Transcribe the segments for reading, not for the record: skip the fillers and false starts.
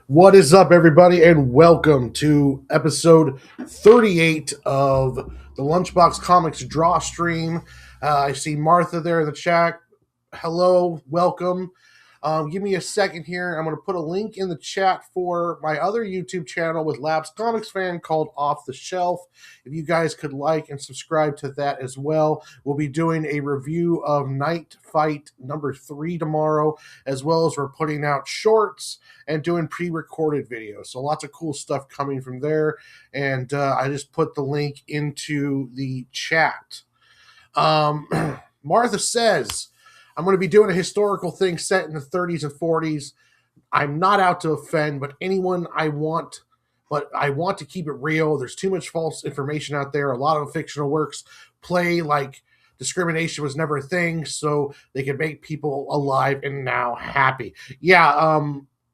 What is up, everybody, and welcome to episode 38 of the LunchBox Comics Draw Stream. I see Martha there in the chat. Hello, welcome. Give me a second here. I'm going to put a link in the chat for my other YouTube channel with Labs Comics Fan called Off the Shelf. If you guys could like and subscribe to that as well. We'll be doing a review of Night Fight number 3 tomorrow, as well as we're putting out shorts and doing pre-recorded videos. So lots of cool stuff coming from there. And I just put the link into the chat. Martha says, I'm going to be doing a historical thing set in the 30s and 40s. I'm not out to offend, but I want to keep it real. There's too much false information out there. A lot of fictional works play like discrimination was never a thing, so they can make people alive and now happy. Yeah,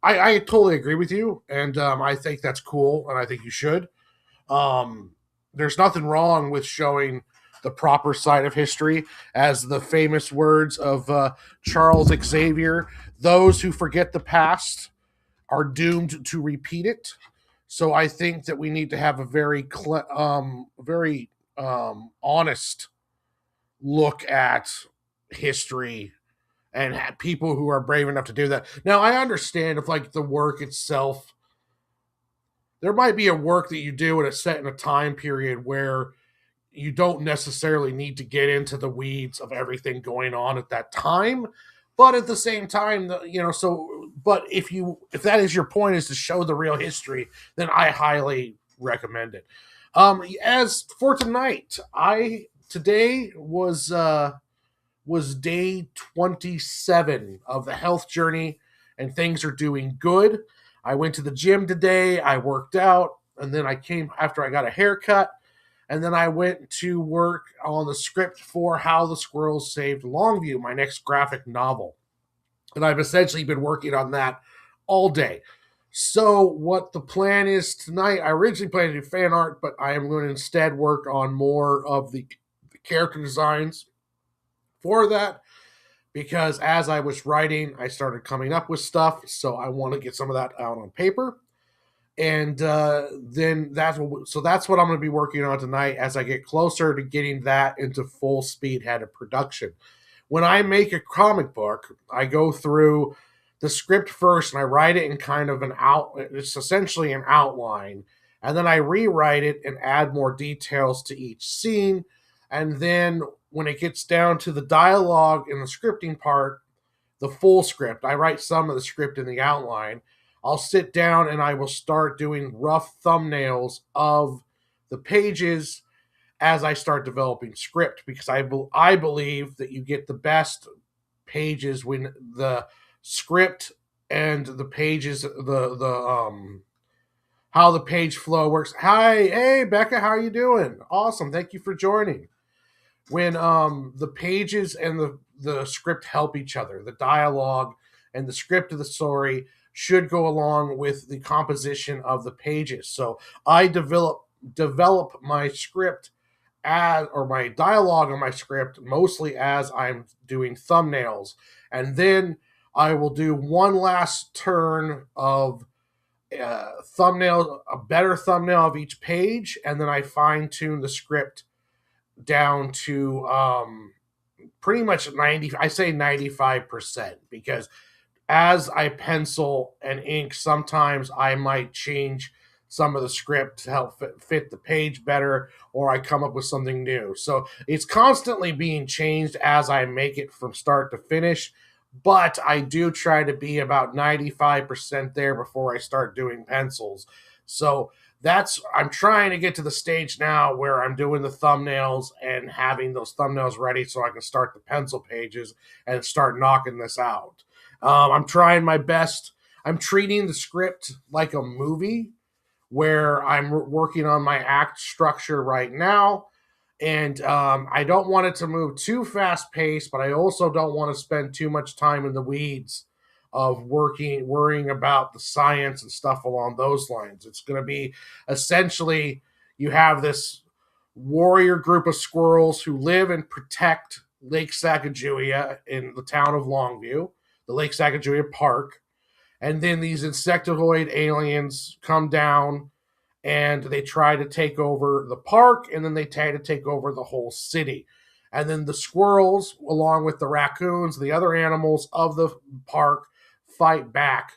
I totally agree with you, and I think that's cool, and I think you should. There's nothing wrong with showing the proper side of history, as the famous words of Charles Xavier: those who forget the past are doomed to repeat it. So I think that we need to have a very honest look at history and people who are brave enough to do that. Now, I understand if like the work itself, there might be a work that you do at a set in a time period where you don't necessarily need to get into the weeds of everything going on at that time, but at the same time, but if that is your point, is to show the real history, then I highly recommend it. As for tonight, today was day 27 of the health journey, and things are doing good. I went to the gym today, I worked out, and then I came after I got a haircut. And then I went to work on the script for How the Squirrels Saved Longview, my next graphic novel. And I've essentially been working on that all day. So what the plan is tonight, I originally planned to do fan art, but I am going to instead work on more of the character designs for that, because as I was writing, I started coming up with stuff. So I want to get some of that out on paper. And then that's what I'm going to be working on tonight as I get closer to getting that into full speed head of production. When I make a comic book, I go through the script first and I write it in kind of it's essentially an outline. And then I rewrite it and add more details to each scene. And then when it gets down to the dialogue in the scripting part, the full script, I write some of the script in the outline. I'll sit down and I will start doing rough thumbnails of the pages as I start developing script, because I believe that you get the best pages when the script and the pages, how the page flow works. Hey Becca, how are you doing? Awesome, thank you for joining. When the pages and the script help each other, the dialogue and the script of the story should go along with the composition of the pages. So I develop my script or my dialogue on my script mostly as I'm doing thumbnails, and then I will do one last turn of a better thumbnail of each page, and then I fine tune the script down to pretty much 95%, because as I pencil and ink, sometimes I might change some of the script to help fit the page better, or I come up with something new. So it's constantly being changed as I make it from start to finish, but I do try to be about 95% there before I start doing pencils. So I'm trying to get to the stage now where I'm doing the thumbnails and having those thumbnails ready so I can start the pencil pages and start knocking this out. I'm trying my best. I'm treating the script like a movie where I'm working on my act structure right now. And I don't want it to move too fast paced, but I also don't want to spend too much time in the weeds of worrying about the science and stuff along those lines. It's going to be essentially, you have this warrior group of squirrels who live and protect Lake Sacagawea in the town of Longview, the Lake Sacagawea Park. and then these insectoid aliens come down and they try to take over the park, and then they try to take over the whole city. And then the squirrels, along with the raccoons, the other animals of the park, fight back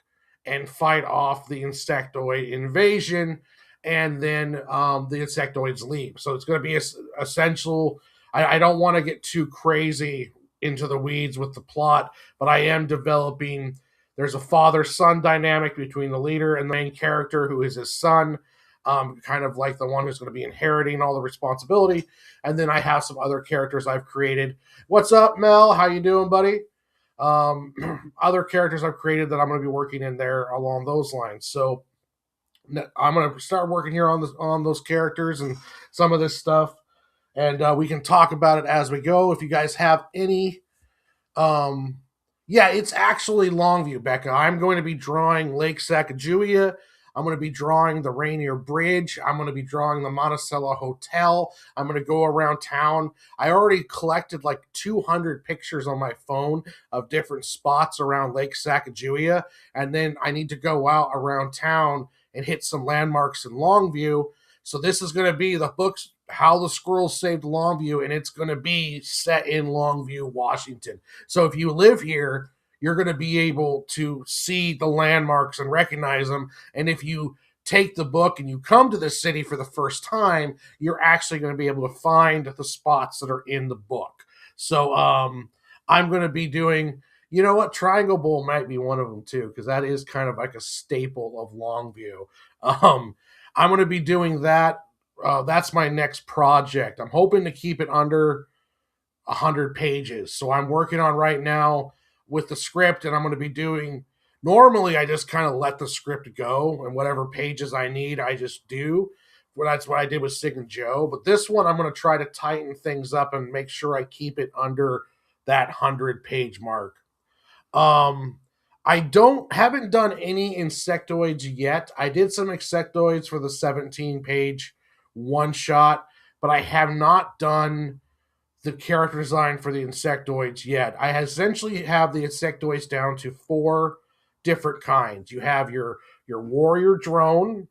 and fight off the insectoid invasion. And then the insectoids leave. So it's going to be essential. I don't want to get too crazy into the weeds with the plot, but I am developing. There's a father-son dynamic between the leader and the main character, who is his son, kind of like the one who's going to be inheriting all the responsibility. And then I have some other characters I've created. What's up, Mel? How you doing, buddy? Other characters I've created that I'm going to be working in there along those lines. So I'm going to start working here on those characters and some of this stuff, and we can talk about it as we go. If you guys have any, yeah, it's actually Longview, Becca. I'm going to be drawing Lake Sacagawea. I'm going to be drawing the Rainier Bridge. I'm going to be drawing the Monticello Hotel. I'm going to go around town. I already collected like 200 pictures on my phone of different spots around Lake Sacagawea, and then I need to go out around town and hit some landmarks in Longview. So this is going to be the books, How the Squirrels Saved Longview, and it's going to be set in Longview, Washington. So if you live here, you're going to be able to see the landmarks and recognize them. And if you take the book and you come to the city for the first time, you're actually going to be able to find the spots that are in the book. So I'm going to be doing, you know what, Triangle Bowl might be one of them too, because that is kind of like a staple of Longview. I'm going to be doing that. That's my next project. I'm hoping to keep it under 100 pages. So I'm working on right now with the script, and I'm going to be doing. Normally, I just kind of let the script go, and whatever pages I need, I just do. Well, that's what I did with Cig and Joe. But this one, I'm going to try to tighten things up and make sure I keep it under that 100-page mark. I haven't done any insectoids yet. I did some insectoids for the 17-page one shot, but I have not done the character design for the insectoids yet. I essentially have the insectoids down to 4 different kinds. You have your warrior drone,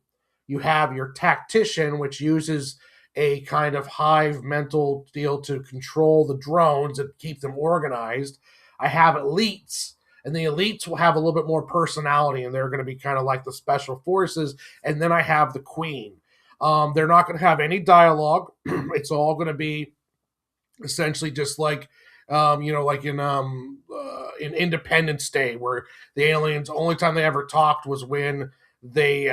you have your tactician, which uses a kind of hive mental deal to control the drones and keep them organized. I have elites, and the elites will have a little bit more personality, and they're going to be kind of like the special forces. And then I have the queen. They're not going to have any dialogue. It's all going to be essentially just like like in Independence Day, where the aliens, only time they ever talked was when they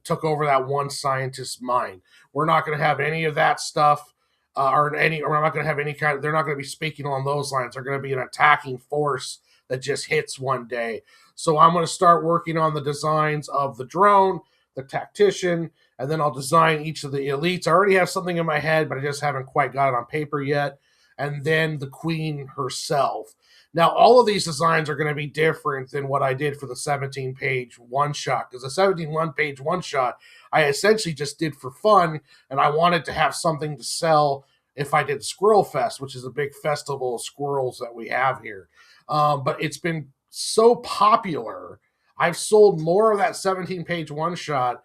took over that one scientist's mind. We're not going to have any of that stuff, or we're not going to have any kind of. They're not going to be speaking along those lines. They're going to be an attacking force that just hits one day. So I'm going to start working on the designs of the drone, the tactician, and then I'll design each of the elites. I already have something in my head, but I just haven't quite got it on paper yet. And then the queen herself. Now, all of these designs are going to be different than what I did for the 17-page one-shot, because the 17-page one-shot, I essentially just did for fun, and I wanted to have something to sell if I did Squirrel Fest, which is a big festival of squirrels that we have here. But it's been so popular. I've sold more of that 17-page one-shot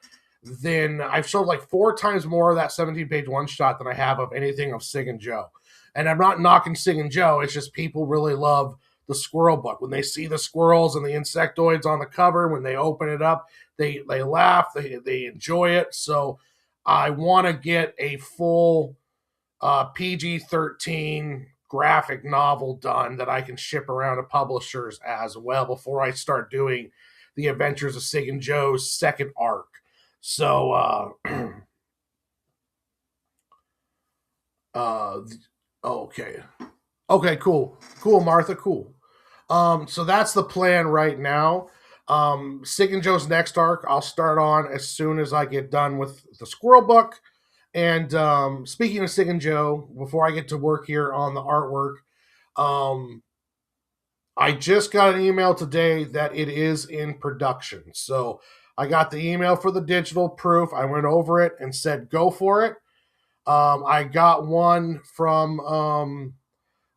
than I've sold like 4 times more of that 17-page one-shot than I have of anything of Cig and Joe. And I'm not knocking Cig and Joe. It's just people really love the squirrel book. When they see the squirrels and the insectoids on the cover, when they open it up, they laugh, they enjoy it. So I want to get a full PG-13 graphic novel done that I can ship around to publishers as well before I start doing the Adventures of Cig and Joe's second arc. So okay. Okay, cool. Cool, Martha, cool. So that's the plan right now. Cig and Joe's next arc, I'll start on as soon as I get done with the Squirrel book. And speaking of Cig and Joe, before I get to work here on the artwork, I just got an email today that it is in production. So I got the email for the digital proof. I went over it and said, go for it. I got one from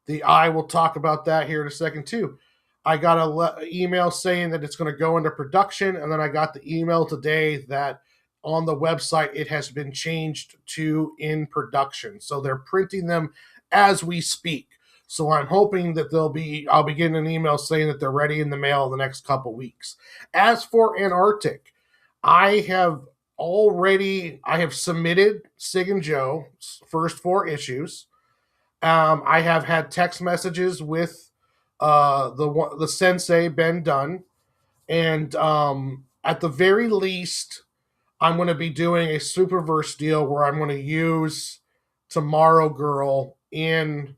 the I will talk about that here in a second too. I got a email saying that it's going to go into production, and then I got the email today that on the website it has been changed to in production. So they're printing them as we speak. So I'm hoping that I'll be getting an email saying that they're ready in the mail in the next couple weeks. As for Antarctic, I have submitted Cig and Joe's first 4 issues. I have had text messages with the sensei Ben Dunn, and at the very least, I'm going to be doing a Superverse deal where I'm going to use Tomorrow Girl in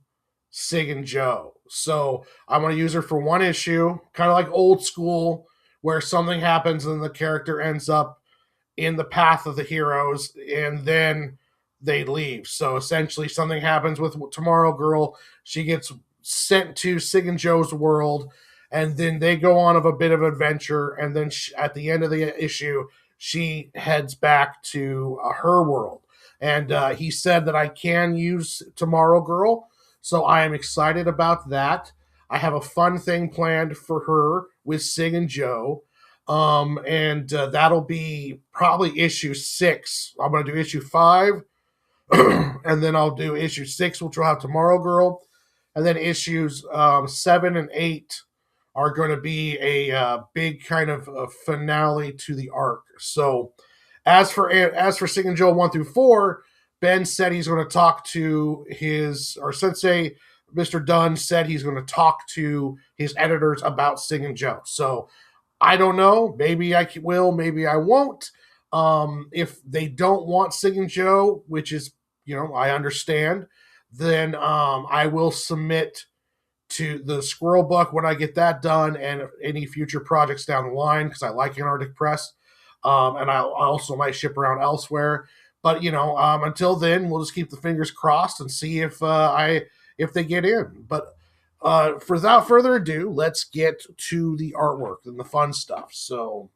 Cig and Joe. So I'm going to use her for 1 issue, kind of like old school, where something happens and the character ends up in the path of the heroes, and then they leave. So essentially, something happens with Tomorrow Girl. She gets sent to Cig and Joe's world, and then they go on of a bit of adventure. And then at the end of the issue, she heads back to her world. And he said that I can use Tomorrow Girl, so I am excited about that. I have a fun thing planned for her with Cig and Joe. And that'll be probably issue 6. I'm going to do issue 5, and then I'll do issue 6, which will have Tomorrow Girl, and then issues 7 and 8 are going to be a big kind of a finale to the arc. So, as for Cig and Joe 1 through 4, Ben said he's going to talk to Sensei Mr. Dunn said he's going to talk to his editors about Cig and Joe. So I don't know. Maybe I will. Maybe I won't. If they don't want Cig and Joe, which is, I understand, then I will submit to the Squirrel book when I get that done, and any future projects down the line, because I like Antarctic Press. And I also might ship around elsewhere. But until then, we'll just keep the fingers crossed and see if they get in. But without further ado, let's get to the artwork and the fun stuff. So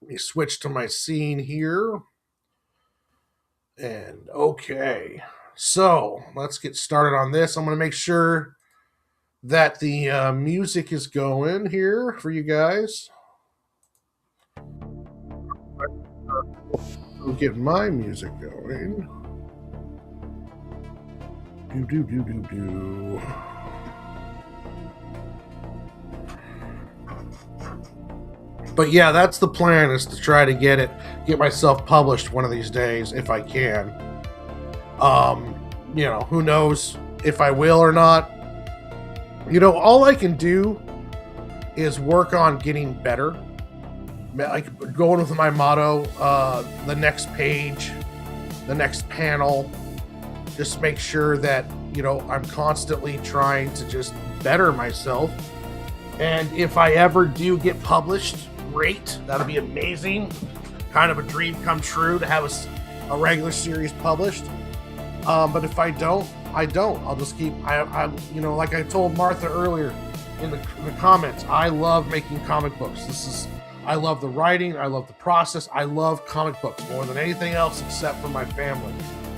let me switch to my scene here. And okay, so let's get started on this. I'm going to make sure that the music is going here for you guys. I'll get my music going. Do. But yeah, that's the plan, is to try to get myself published one of these days if I can. Who knows if I will or not. All I can do is work on getting better. Like going with my motto, the next page, the next panel, just make sure that, I'm constantly trying to just better myself. And if I ever do get published, great. That'll be amazing. Kind of a dream come true to have a regular series published. But if I don't, I don't. I'll just keep, like I told Martha earlier in the comments, I love making comic books. I love the writing. I love the process. I love comic books more than anything else except for my family.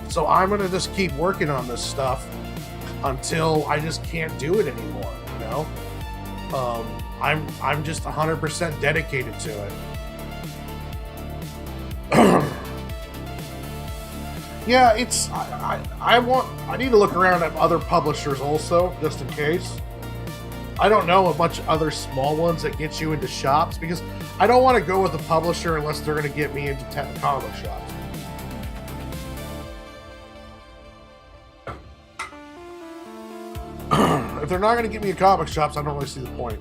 So I'm going to just keep working on this stuff until I just can't do it anymore, I'm just 100% dedicated to it. Yeah, I need to look around at other publishers also, just in case. I don't know a bunch of other small ones that get you into shops, because I don't want to go with a publisher unless they're going to get me into comic shops. If they're not going to get me in comic shops, I don't really see the point.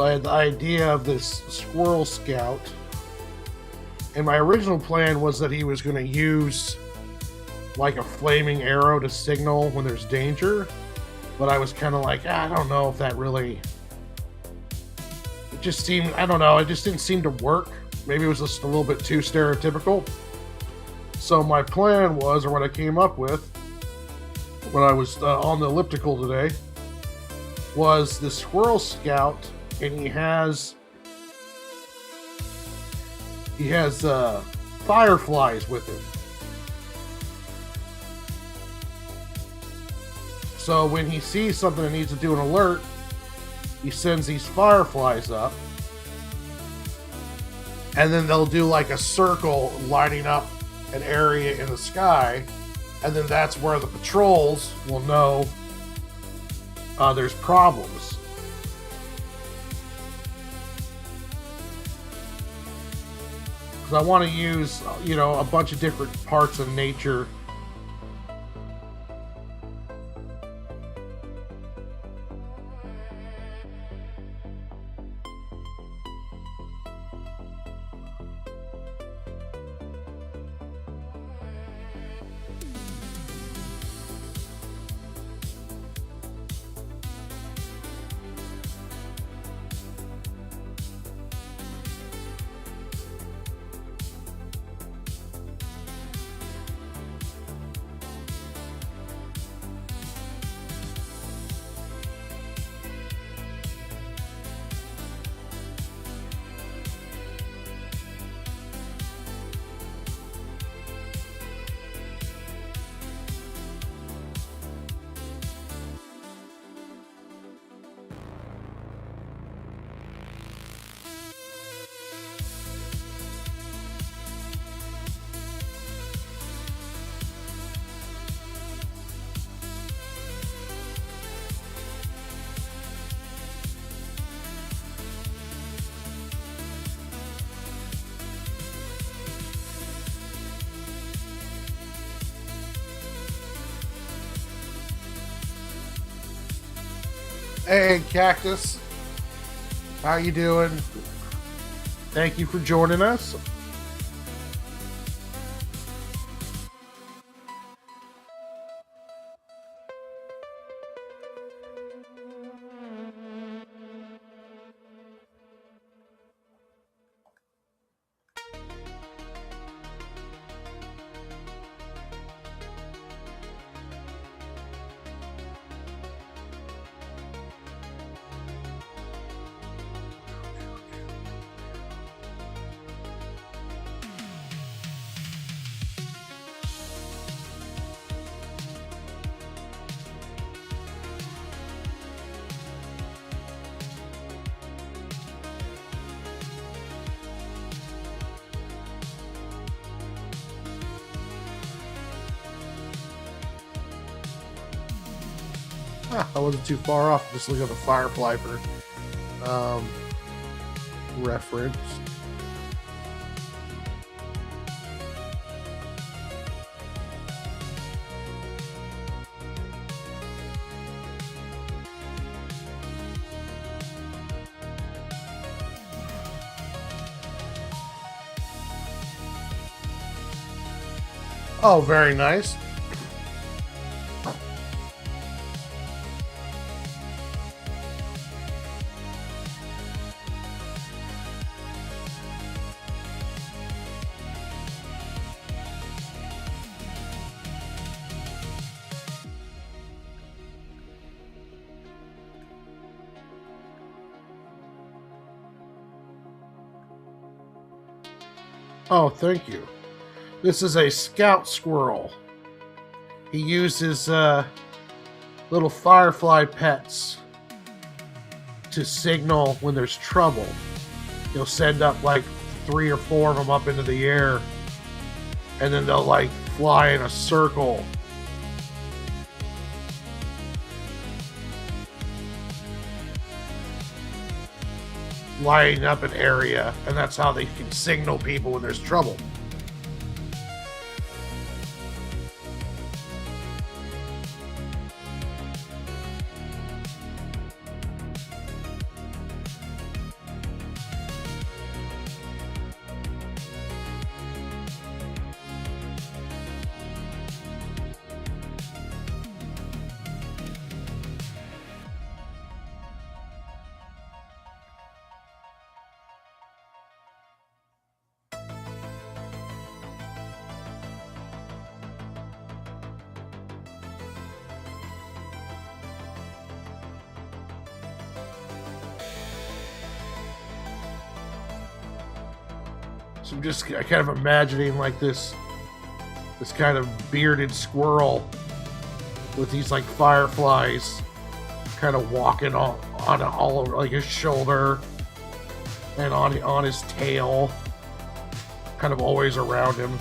So I had the idea of this Squirrel Scout, and my original plan was that he was going to use like a flaming arrow to signal when there's danger, but I was kind of like, I don't know if that really, it just seemed, I don't know, it just didn't seem to work. Maybe it was just a little bit too stereotypical. So my plan was, or what I came up with when I was on the elliptical today, was the Squirrel Scout, and he has fireflies with him. So when he sees something that needs to do an alert, he sends these fireflies up, and then they'll do like a circle lighting up an area in the sky, and then that's where the patrols will know there's problems. Because I want to use, a bunch of different parts of nature. Hey, Cactus. How you doing? Thank you for joining us. I wasn't too far off. Just looking at the Firefly for reference. Oh, very nice. Oh, thank you. This is a scout squirrel. He uses little firefly pets to signal when there's trouble. He'll send up like 3 or 4 of them up into the air, and then they'll like fly in a circle. Lighting up an area, and that's how they can signal people when there's trouble. So I'm just kind of imagining like this kind of bearded squirrel with these like fireflies kind of walking on all over like his shoulder and on his tail, kind of always around him.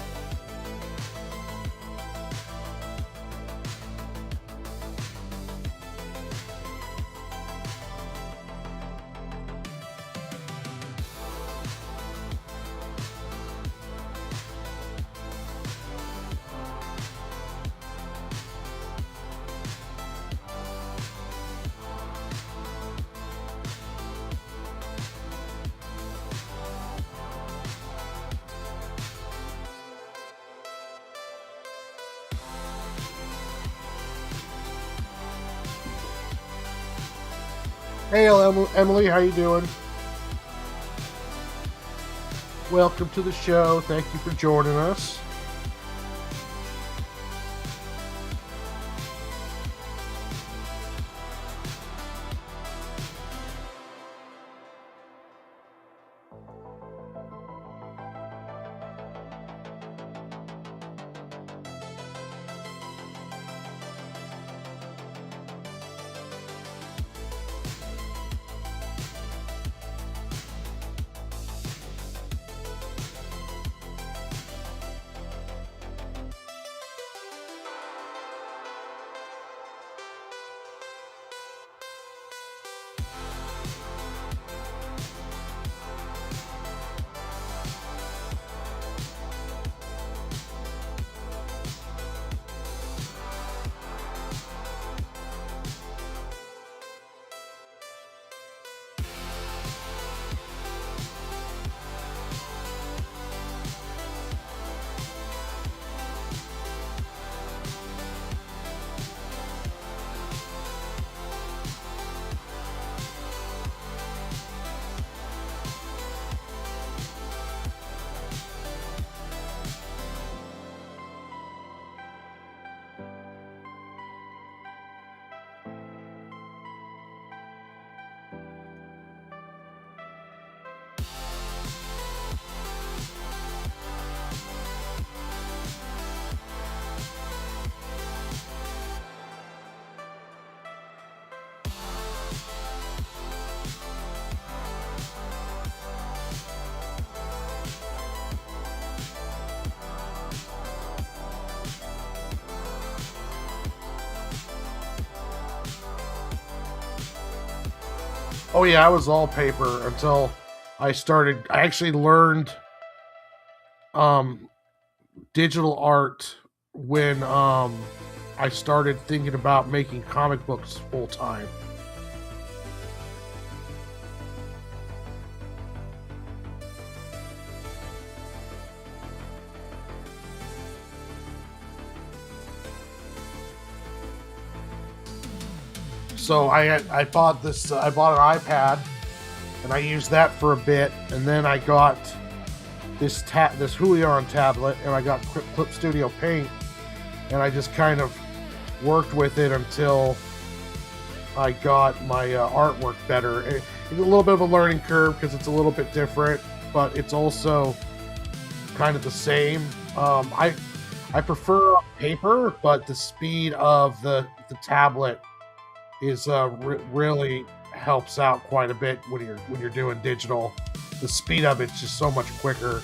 Hey, Emily, how you doing? Welcome to the show. Thank you for joining us. Oh yeah, I was all paper until I actually learned digital art when I started thinking about making comic books full time. So I bought an iPad and I used that for a bit, and then I got this Huion tablet, and I got Clip Studio Paint, and I just kind of worked with it until I got my artwork better. It's a little bit of a learning curve because it's a little bit different, but it's also kind of the same. I prefer paper, but the speed of the tablet is really helps out quite a bit when you're doing digital. The speed of it's just so much quicker.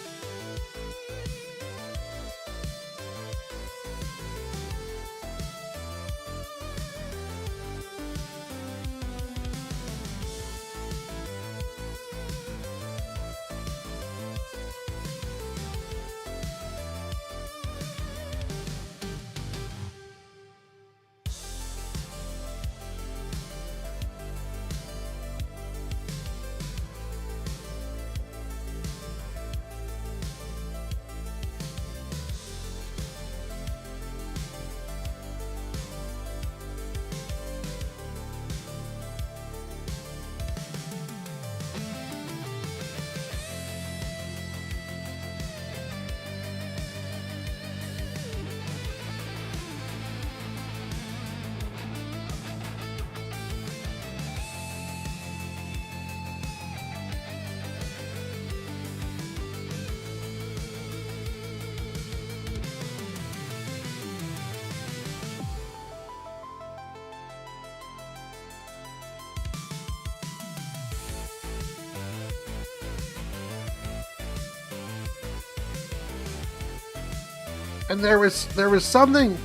And there was something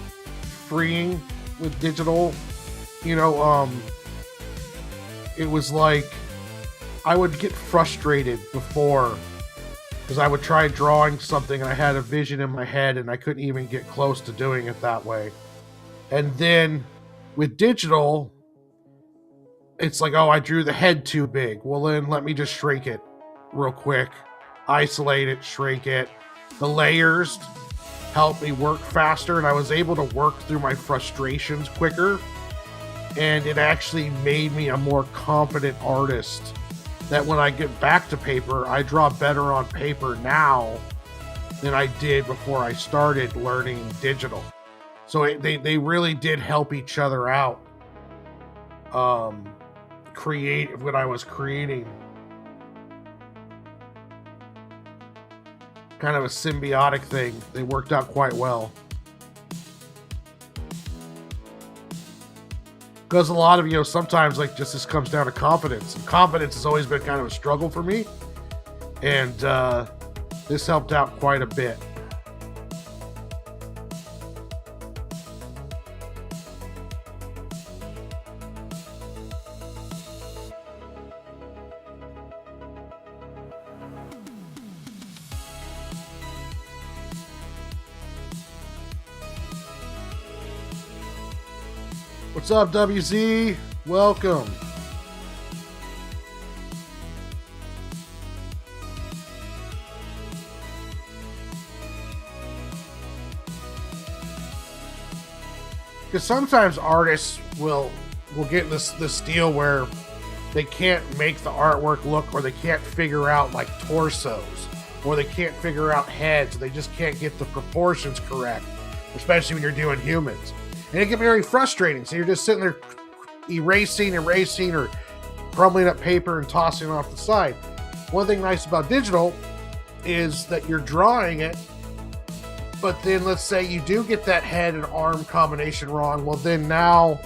freeing with digital. You know, it was like I would get frustrated before because I would try drawing something and I had a vision in my head and I couldn't even get close to doing it that way. And then with digital, it's like, oh, I drew the head too big. Well, then let me just shrink it real quick, isolate it, shrink it. The layers helped me work faster, and I was able to work through my frustrations quicker. And it actually made me a more confident artist. That when I get back to paper, I draw better on paper now than I did before I started learning digital. So they really did help each other out. Create when I was creating. Kind of a symbiotic thing. They worked out quite well. Because a lot of, sometimes like just this comes down to confidence. And confidence has always been kind of a struggle for me. And this helped out quite a bit. What's up, WZ? Welcome. Because sometimes artists will get this deal where they can't make the artwork look, or they can't figure out like torsos, or they can't figure out heads. They just can't get the proportions correct, especially when you're doing humans. And it can be very frustrating. So you're just sitting there erasing, or crumbling up paper and tossing it off the side. One thing nice about digital is that you're drawing it, but then let's say you do get that head and arm combination wrong. Well, then now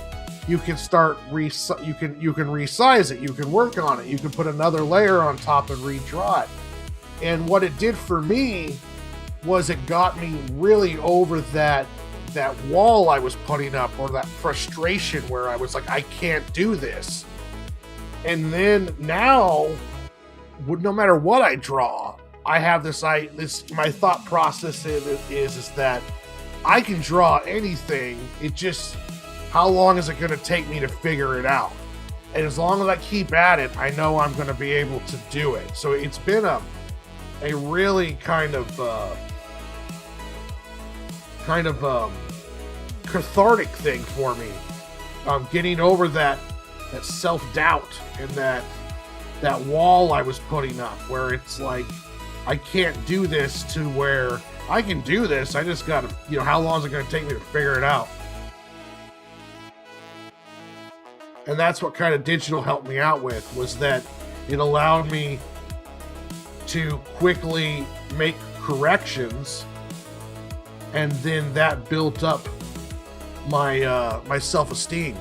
you can start you can resize it. You can work on it. You can put another layer on top and redraw it. And what it did for me was it got me really over that wall I was putting up, or that frustration where I was like, I can't do this. And then now, no matter what I draw, I have my thought process is that I can draw anything. It just, how long is it going to take me to figure it out? And as long as I keep at it, I know I'm going to be able to do it. So it's been a really kind of cathartic thing for me, getting over that self-doubt and that wall I was putting up, where it's like I can't do this, to where I can do this. I just gotta, how long is it going to take me to figure it out? And that's what kind of digital helped me out with, was that it allowed me to quickly make corrections, and then that built up my self-esteem.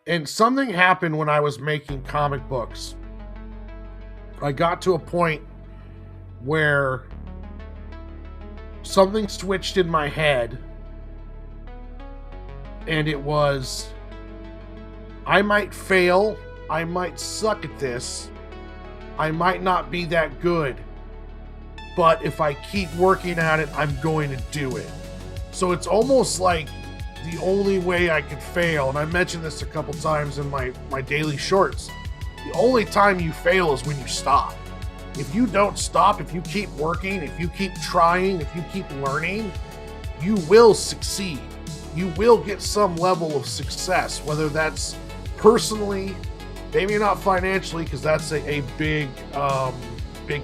And something happened when I was making comic books. I got to a point where something switched in my head, and it was, I might fail, I might suck at this, I might not be that good, but if I keep working at it, I'm going to do it. So it's almost like the only way I could fail, and I mentioned this a couple times in my daily shorts, the only time you fail is when you stop. If you don't stop, if you keep working, if you keep trying, if you keep learning, you will succeed. You will get some level of success, whether that's personally, maybe not financially, because that's a big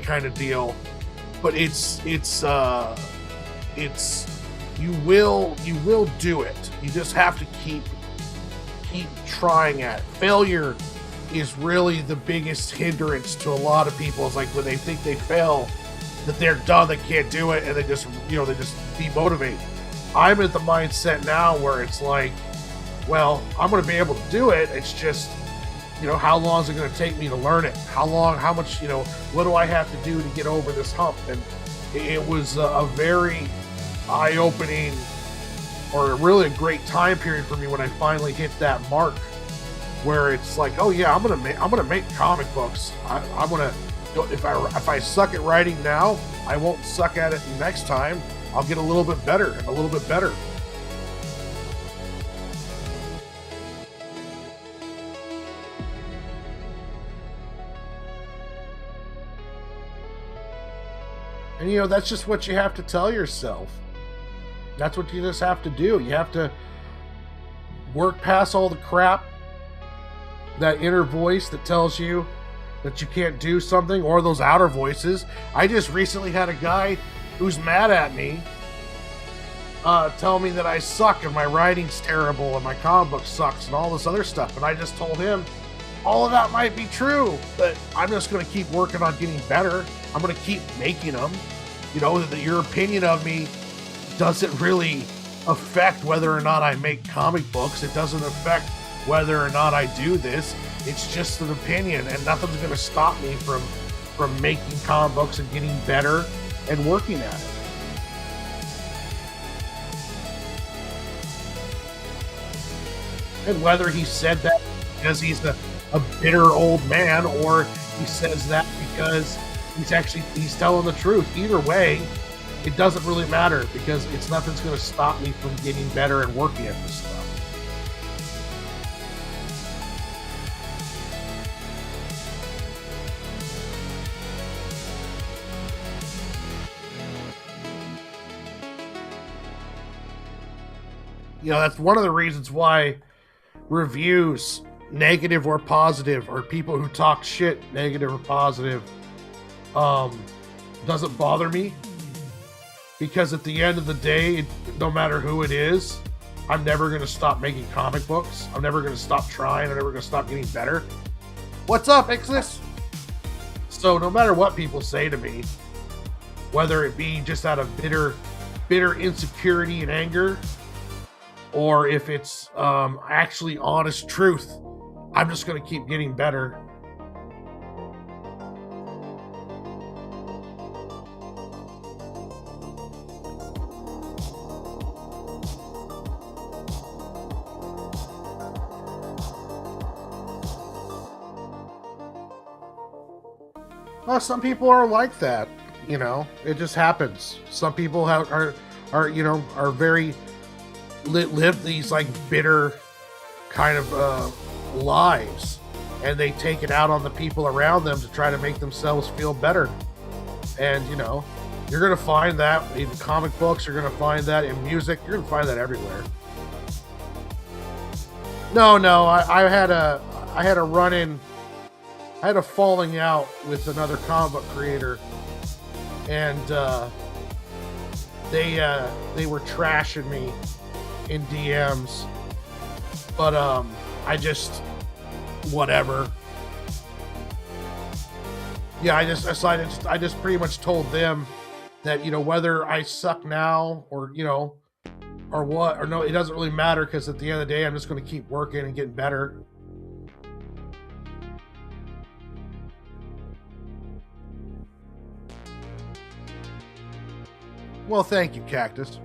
kind of deal. But it's you will do it. You just have to keep trying at it. Failure is really the biggest hindrance to a lot of people. It's like when they think they fail, that they're done, they can't do it, and they just demotivate. I'm at the mindset now where it's like, well, I'm going to be able to do it. It's just how long is it going to take me to learn it? How much, what do I have to do to get over this hump? And it was a very eye-opening, or really a great time period for me when I finally hit that mark where it's like, oh yeah, I'm gonna make comic books. I'm gonna, if I suck at writing now, I won't suck at it next time. I'll get a little bit better and a little bit better. And that's just what you have to tell yourself. That's what you just have to do. You have to work past all the crap, that inner voice that tells you that you can't do something, or those outer voices. I just recently had a guy who's mad at me tell me that I suck and my writing's terrible and my comic book sucks and all this other stuff. And I just told him all of that might be true, but I'm just going to keep working on getting better. I'm going to keep making them. That your opinion of me doesn't really affect whether or not I make comic books. It doesn't affect whether or not I do this. It's just an opinion, and nothing's going to stop me from making comic books and getting better and working at it. And whether he said that because he's a bitter old man, or he says that because he's telling the truth. Either way, it doesn't really matter, because nothing's going to stop me from getting better and working at this stuff. That's one of the reasons why reviews, negative or positive, or people who talk shit, negative or positive, doesn't bother me, because at the end of the day, no matter who it is, I'm never going to stop making comic books. I'm never going to stop trying. I'm never going to stop getting better. What's up, Ixus? So no matter what people say to me, whether it be just out of bitter insecurity and anger, or if it's actually honest truth, I'm just going to keep getting better. Well, some people are like that, it just happens. Some people are very live these like bitter kind of lives, and they take it out on the people around them to try to make themselves feel better. And you're gonna find that in comic books, you're gonna find that in music, you're gonna find that everywhere. No, I had a run-in. I had a falling out with another comic book creator, and they were trashing me in DMs, but I just whatever. Yeah, I just pretty much told them that whether I suck now or or what, or no, it doesn't really matter, because at the end of the day, I'm just going to keep working and getting better. Well, thank you, Cactus.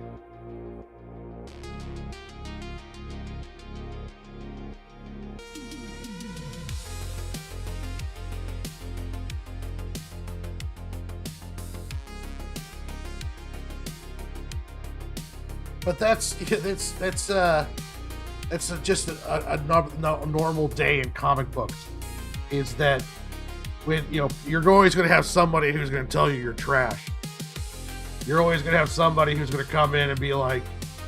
But that's just a normal day in comic books. Is that when you're always going to have somebody who's going to tell you you're trash. You're always going to have somebody who's going to come in and be like,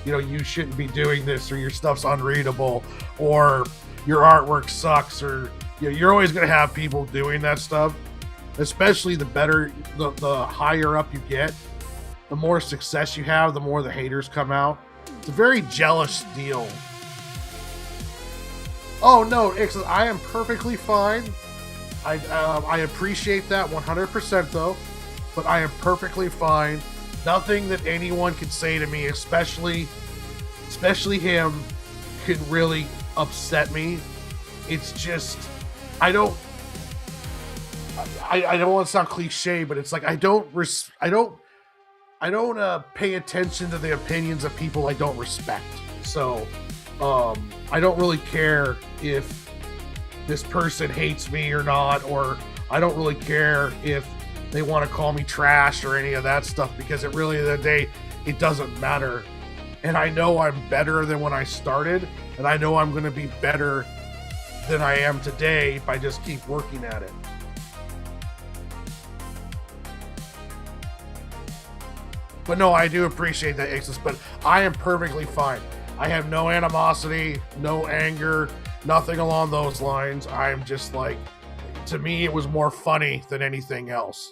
you shouldn't be doing this, or your stuff's unreadable, or your artwork sucks, or you're always going to have people doing that stuff. Especially the higher up you get, the more success you have, the more the haters come out. It's a very jealous deal. Oh no, I am perfectly fine. I appreciate that 100% though, but I am perfectly fine. Nothing that anyone can say to me, especially him, can really upset me. It's just I don't I don't want to sound cliche, but it's like I don't pay attention to the opinions of people I don't respect. So I don't really care if this person hates me or not, or I don't really care if they want to call me trash or any of that stuff, because at really the day it doesn't matter. And I know I'm better than when I started, and I know I'm going to be better than I am today if I just keep working at it. But no, I do appreciate that, Ixus, but I am perfectly fine. I have no animosity, no anger, nothing along those lines. I'm just like, to me, it was more funny than anything else.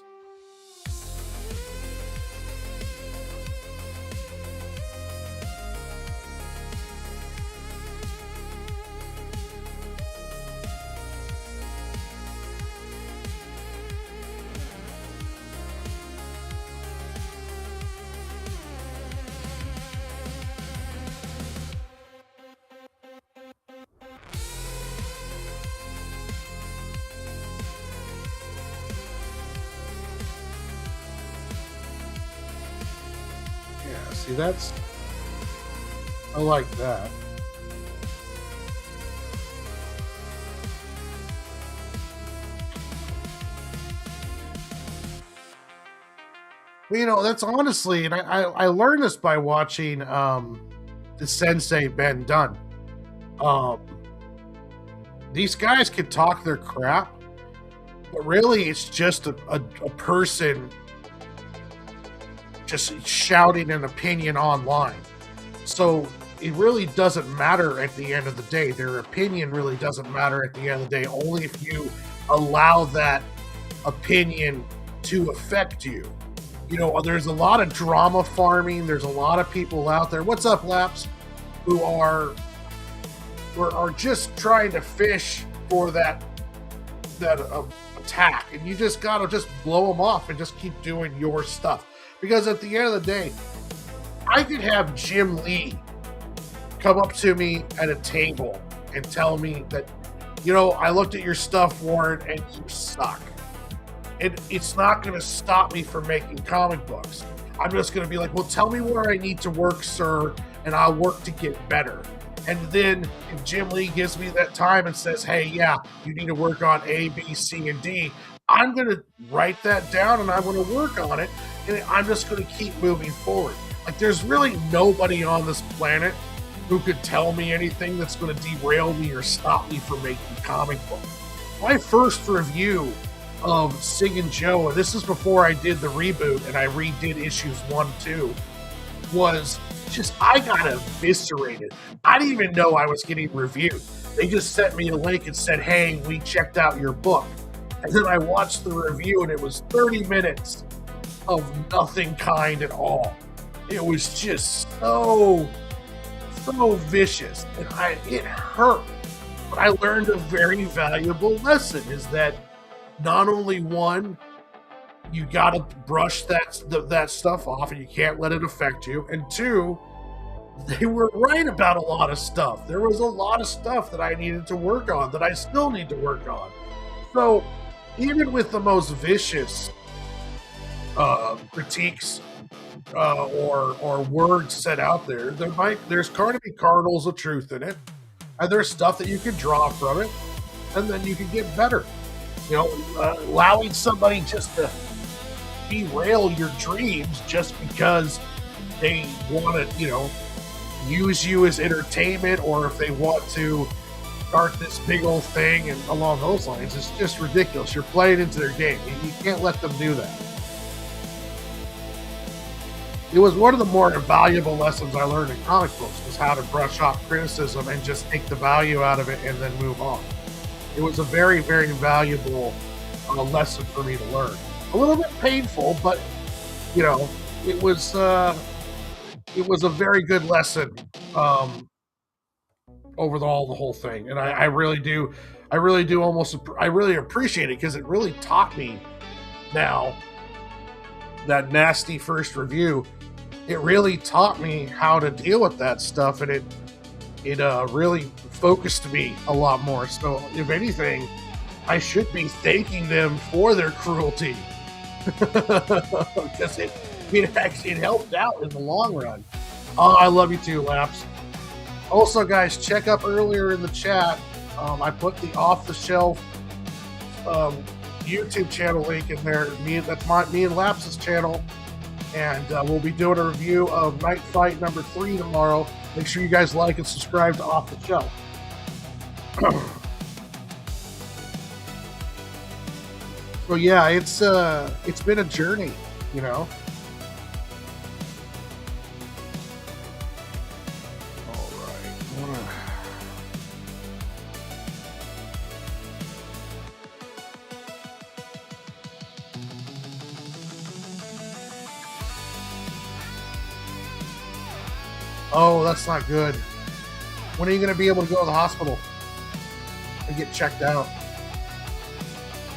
Yeah, see, I like that. Well, that's honestly, and I learned this by watching the Sensei Ben Dunn. Um, these guys can talk their crap, but really it's just a person just shouting an opinion online. So it really doesn't matter at the end of the day. Their opinion really doesn't matter at the end of the day, only if you allow that opinion to affect you. There's a lot of drama farming. There's a lot of people out there. What's up, Laps? Who are just trying to fish for that attack, and you just gotta just blow them off and just keep doing your stuff. Because at the end of the day, I could have Jim Lee come up to me at a table and tell me that, I looked at your stuff, Warren, and you suck. It's not going to stop me from making comic books. I'm just going to be like, well, tell me where I need to work, sir, and I'll work to get better. And then if Jim Lee gives me that time and says, hey, yeah, you need to work on A, B, C, and D, I'm going to write that down and I'm going to work on it. And I'm just going to keep moving forward. Like, there's really nobody on this planet who could tell me anything that's going to derail me or stop me from making comic books. My first review of Cig and Joe, and this is before I did the reboot and I redid issues 1 and 2, was just, I got eviscerated. I didn't even know I was getting reviewed. They just sent me a link and said, hey, we checked out your book. And then I watched the review and it was 30 minutes of nothing kind at all. It was just so vicious, and it hurt. But I learned a very valuable lesson, is that not only one, you got to brush that stuff off and you can't let it affect you, and two, they were right about a lot of stuff. There was a lot of stuff that I needed to work on, that I still need to work on. So even with the most vicious critiques or words set out there, there's going to be kernels of truth in it, and there's stuff that you can draw from it, and then you can get better. Allowing somebody just to derail your dreams just because they want to, use you as entertainment, or if they want to start this big old thing and along those lines, it's just ridiculous. You're playing into their game. You can't let them do that. It was one of the more valuable lessons I learned in comic books, was how to brush off criticism and just take the value out of it and then move on. It was a very, very valuable lesson for me to learn. A little bit painful, but it was a very good lesson over the whole thing, and I really appreciate it, because it really taught me now. That nasty first review, it really taught me how to deal with that stuff, and it really focused me a lot more. So if anything, I should be thanking them for their cruelty because it helped out in the long run. Oh, I love you too, Laps. Also, guys, check up earlier in the chat. I put the off the shelf YouTube channel link in there. Me and Laps' channel, and we'll be doing a review of Night Fight number 3 tomorrow. Make sure you guys like and subscribe to Off the Shelf. So yeah, it's been a journey, you know. All right. Oh, that's not good. When are you going to be able to go to the hospital and get checked out?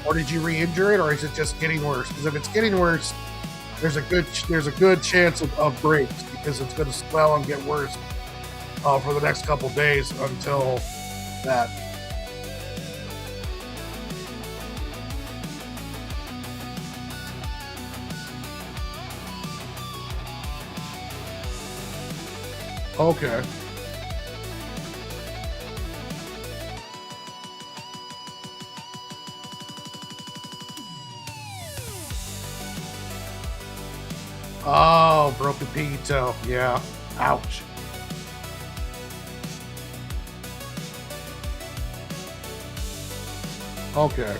Or did you re-injure it, or is it just getting worse? Because if it's getting worse, there's a good chance of breaks, because it's going to swell and get worse for the next couple days until that. Okay. Oh, broken piggy toe. Yeah. Ouch. Okay.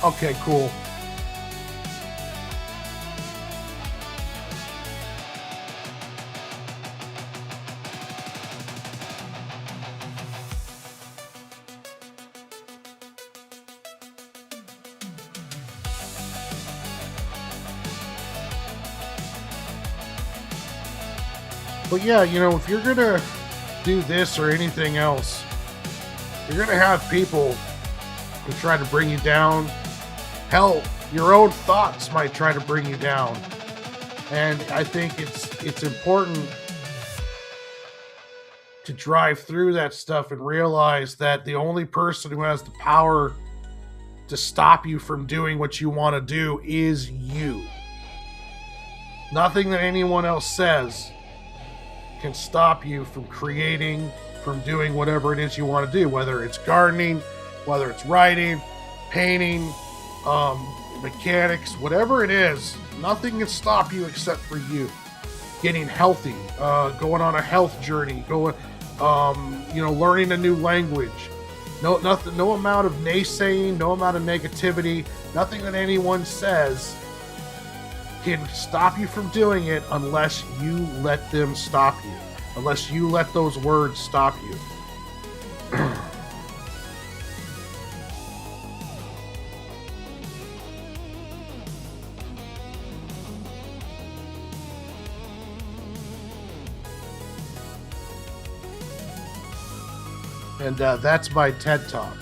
Okay, cool. But yeah, you know, if you're gonna do this or anything else, you're gonna have people who try to bring you down. Hell, your own thoughts might try to bring you down. And I think it's important to drive through that stuff and realize that the only person who has the power to stop you from doing what you want to do is you. Nothing that anyone else says can stop you from creating, from doing whatever it is you want to do, whether it's gardening, whether it's writing, painting, mechanics, whatever it is. Nothing can stop you except for you getting healthy, going on a health journey, learning a new language. No amount of naysaying, no amount of negativity, nothing that anyone says can stop you from doing it unless you let them stop you, unless you let those words stop you. And that's my TED Talk.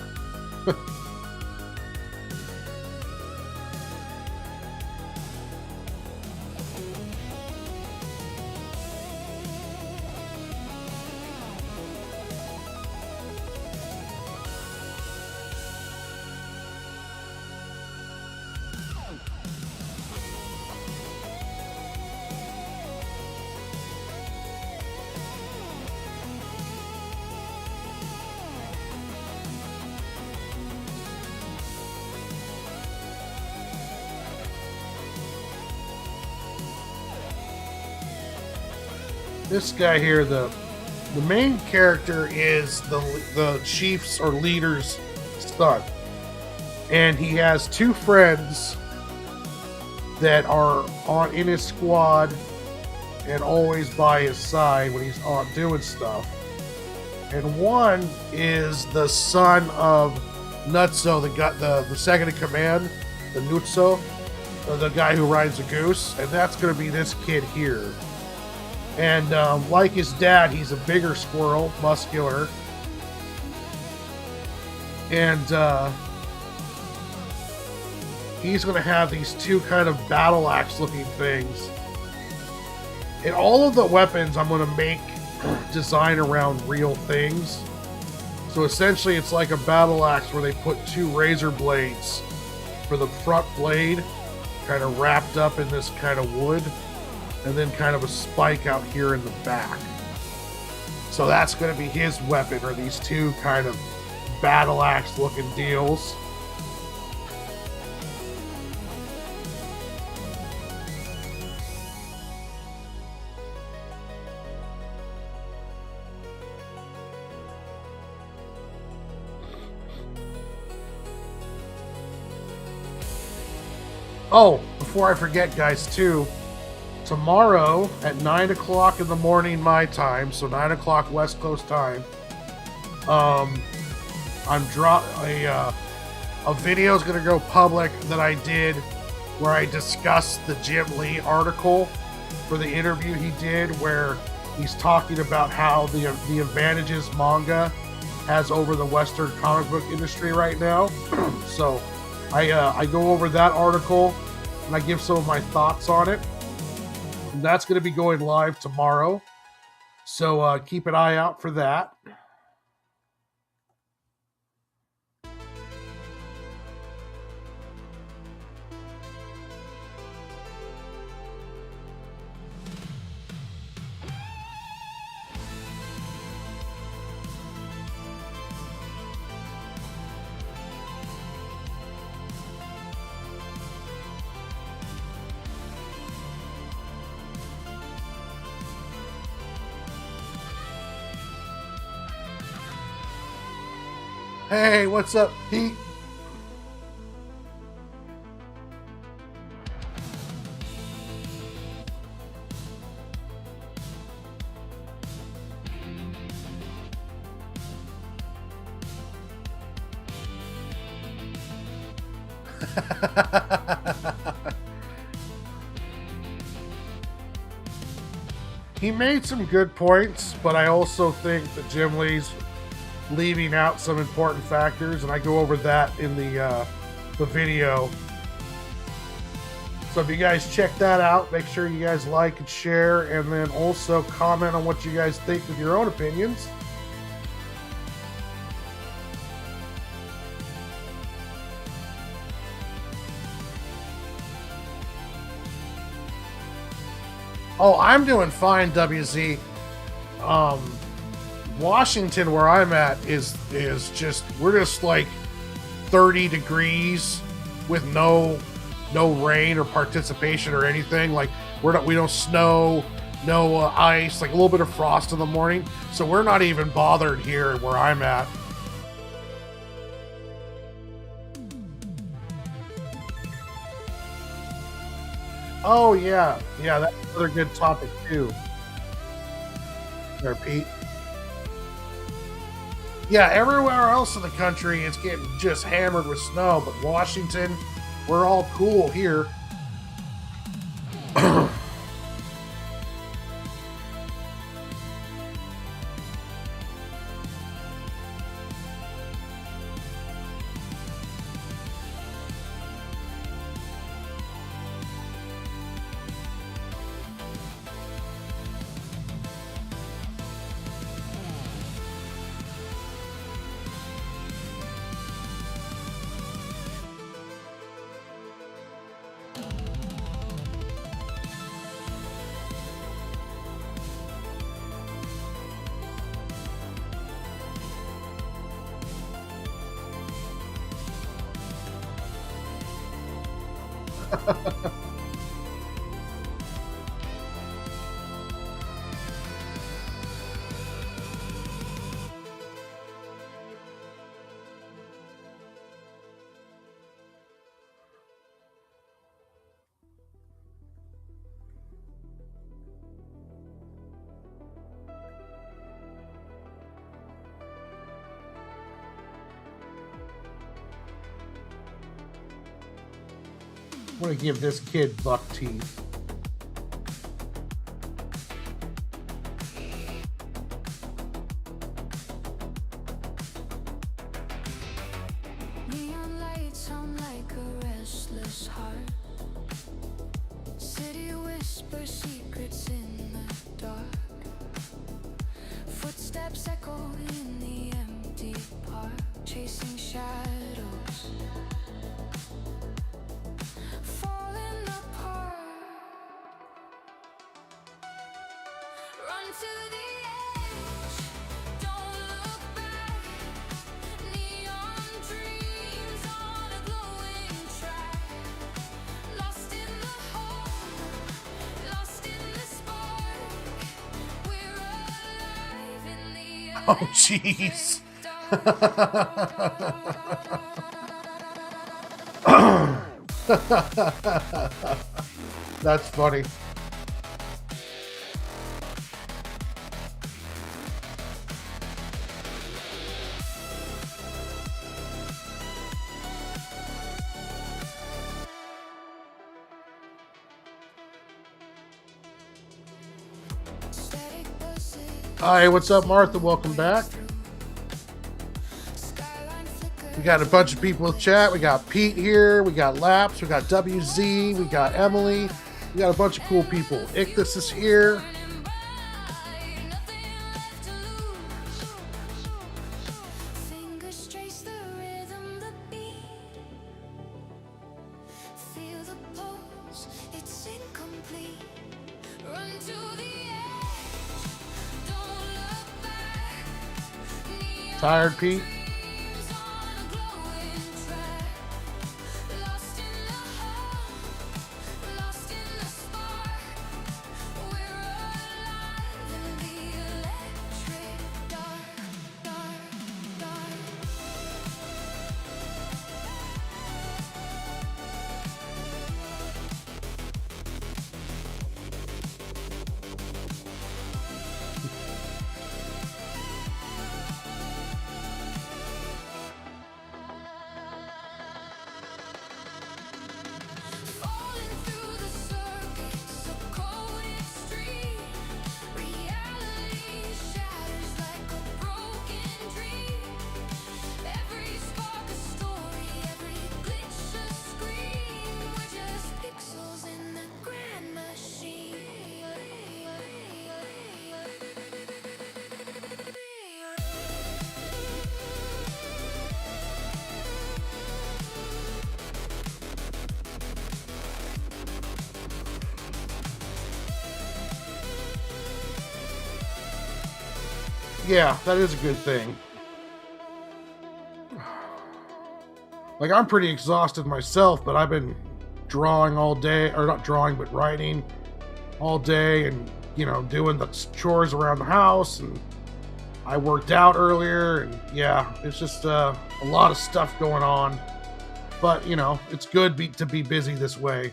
This guy here, the main character is the chief's or leader's son, and he has two friends that are in his squad and always by his side when he's doing stuff. And one is the son of Nutso, the second in command, the Nutso, the guy who rides a goose, and that's going to be this kid here. And like his dad, he's a bigger squirrel, muscular, and he's going to have these two kind of battle axe looking things. And all of the weapons I'm going to make design around real things. So essentially it's like a battle axe where they put two razor blades for the front blade, kind of wrapped up in this kind of wood, and then kind of a spike out here in the back. So that's going to be his weapon, or these two kind of battle axe looking deals. Oh, before I forget, guys, too, tomorrow at 9 o'clock in the morning my time, so 9 o'clock West Coast time, a video is going to go public that I did where I discussed the Jim Lee article for the interview he did, where he's talking about how the advantages manga has over the Western comic book industry right now. So I go over that article and I give some of my thoughts on it. And that's going to be going live tomorrow. So keep an eye out for that. Hey, what's up, Pete? He made some good points, but I also think that Jim Lee's leaving out some important factors, and I go over that in the video. So if you guys check that out, make sure you guys like and share, and then also comment on what you guys think with your own opinions. Oh, I'm doing fine, WZ. Washington, where I'm at, is just, we're just like 30 degrees with no rain or participation or anything. Like we don't snow, no ice, like a little bit of frost in the morning. So we're not even bothered here where I'm at. Oh yeah, that's another good topic too. There, Pete. Yeah, everywhere else in the country it's getting just hammered with snow, but Washington, we're all cool here. I'm gonna give this kid buck teeth. Neon lights sound like a restless heart. City whispers secrets in the dark. Footsteps echo in the empty park, chasing shadows, falling apart. Run to the edge, don't look back. Neon dreams on a glowing track. Lost in the hope, lost in the spark. We're alive in the Oh, jeez. That's funny. static buses. Hi, what's up, Martha? Welcome back. Skyline flickers. We got a bunch of people in chat. We got Pete here. We got Laps. We got WZ. We got Emily. We got a bunch of cool people. Ichthus is here. Fingers trace the rhythm, the beat. Feel the pulse, it's incomplete. Run to the edge, don't look back. Neon Tired, Pete? dreams on a glowing track. Lost in the hope, lost in the spark. We're alive in the electric dark, dark, dark. Falling through the circuits of cold extreme. Reality shatters like a broken dream. Every spark a story, every glitch a scream. We're just pixels in the grand machine. Yeah, that is a good thing. Like, I'm pretty exhausted myself, but I've been drawing all day, or not drawing, but writing all day and, you know, doing the chores around the house. And I worked out earlier, and yeah, it's just a lot of stuff going on. But, you know, it's good to be busy this way.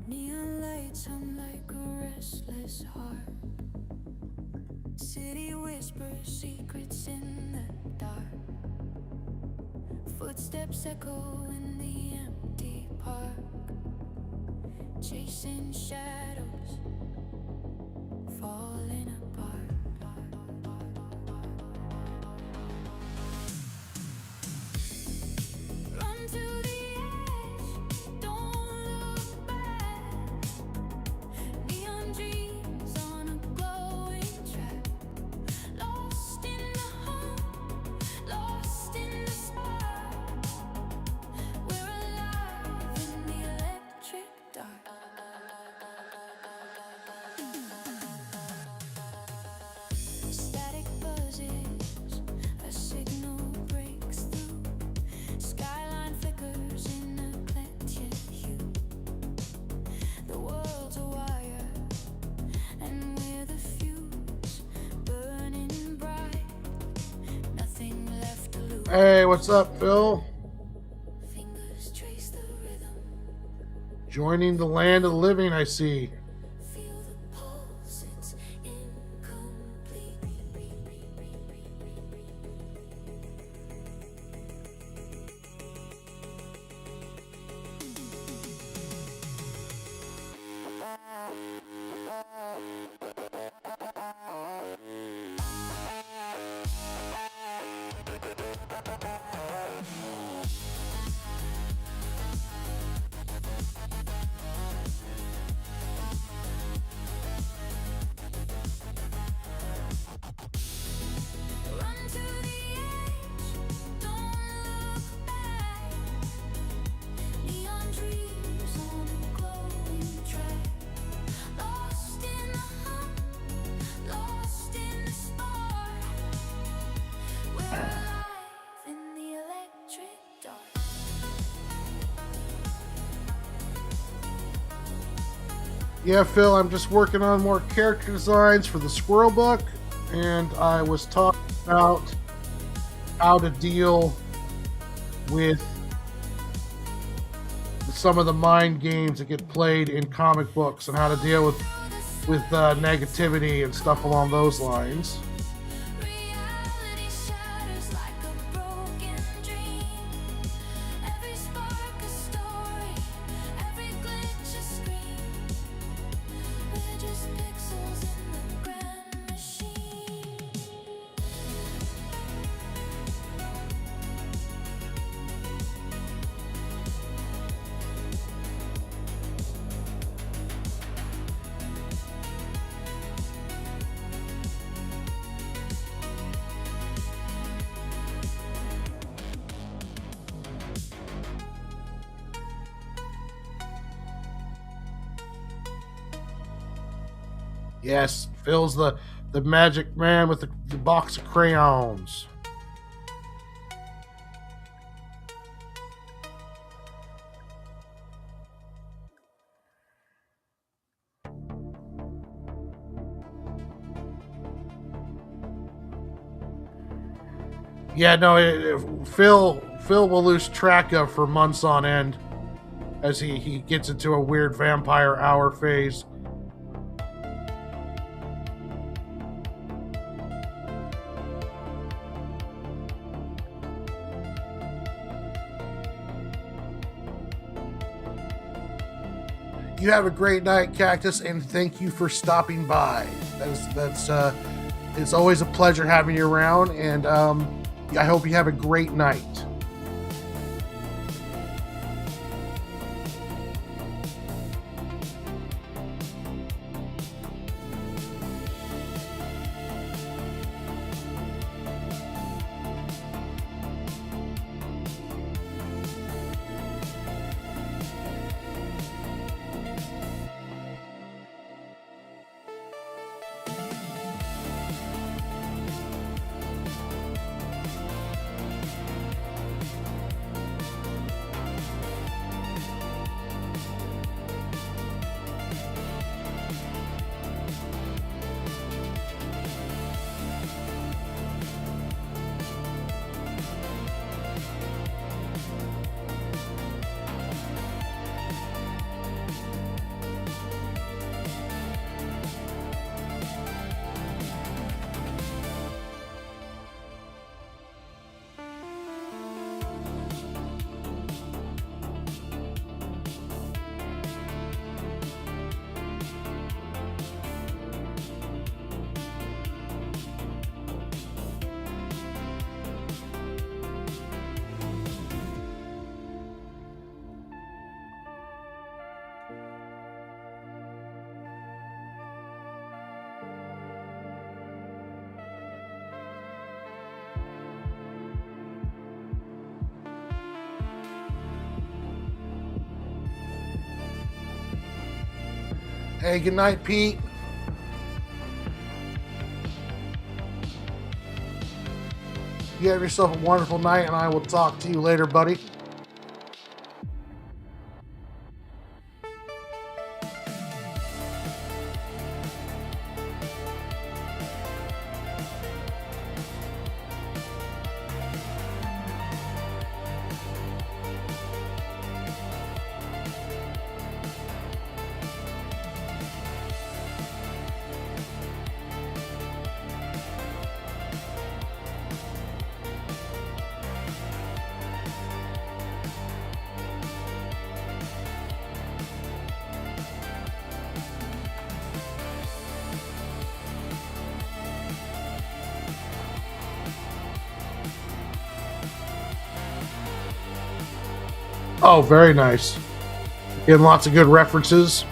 Neon lights hum like a restless heart. City whispers secrets in the dark. Footsteps echo in the empty park, chasing shadows, falling apart. Run to the edge, don't look back. Neon dreams on a glowing track. Lost in the hope, lost in the spark. We're alive in the electric dark. Hey, what's up, Phil? Fingers trace the rhythm, Joining the land of the living, I see. feel the pulse, it's incomplete. Run to the edge, don't look back. Neon dreams on a glowing track. Lost in the hum, lost in the spark. We're alive in the electric dark. Yeah, Phil, I'm just working on more character designs for the Squirrel book, and I was talking about how to deal with some of the mind games that get played in comic books and how to deal with negativity and stuff along those lines. Reality shatters like a broken dream. Every spark a story, every glitch a scream. We're just pixels in the grand machine. Yes, Phil's the magic man with the box of crayons. Yeah, no, Phil will lose track of for months on end as he gets into a weird vampire hour phase. You have a great night, Cactus, and thank you for stopping by. That's it's always a pleasure having you around, and I hope you have a great night. Hey, good night, Pete. You have yourself a wonderful night, and I will talk to you later, buddy. Oh, very nice. Getting lots of good references.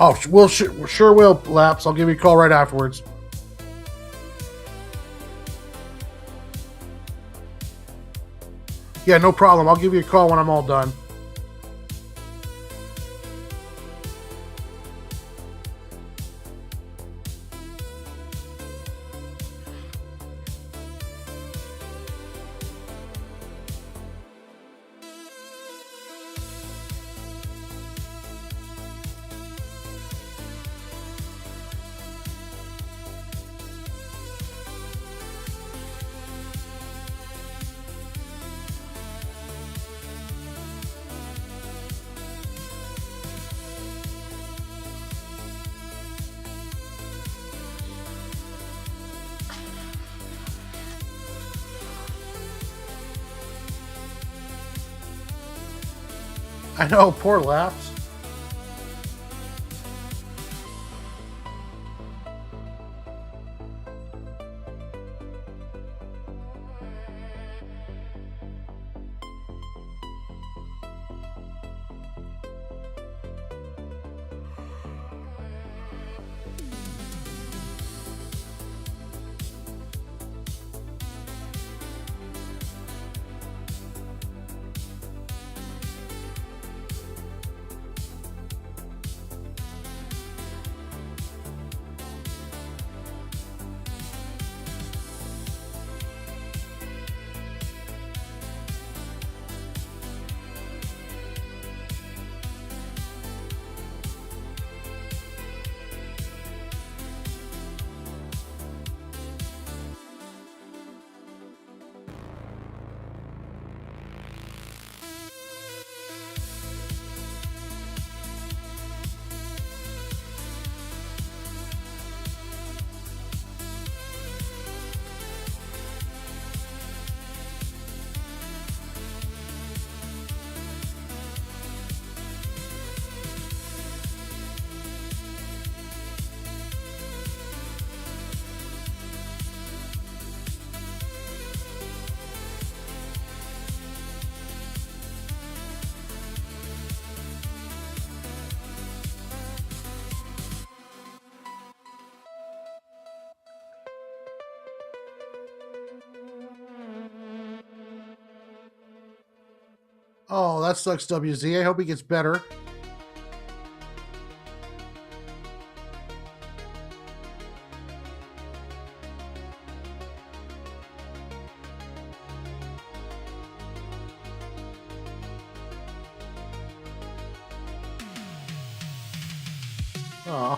Oh, we'll sure will, Laps. I'll give you a call right afterwards. Yeah, no problem. I'll give you a call when I'm all done. I know, poor Laps. Oh, that sucks, WZ. I hope he gets better. Oh.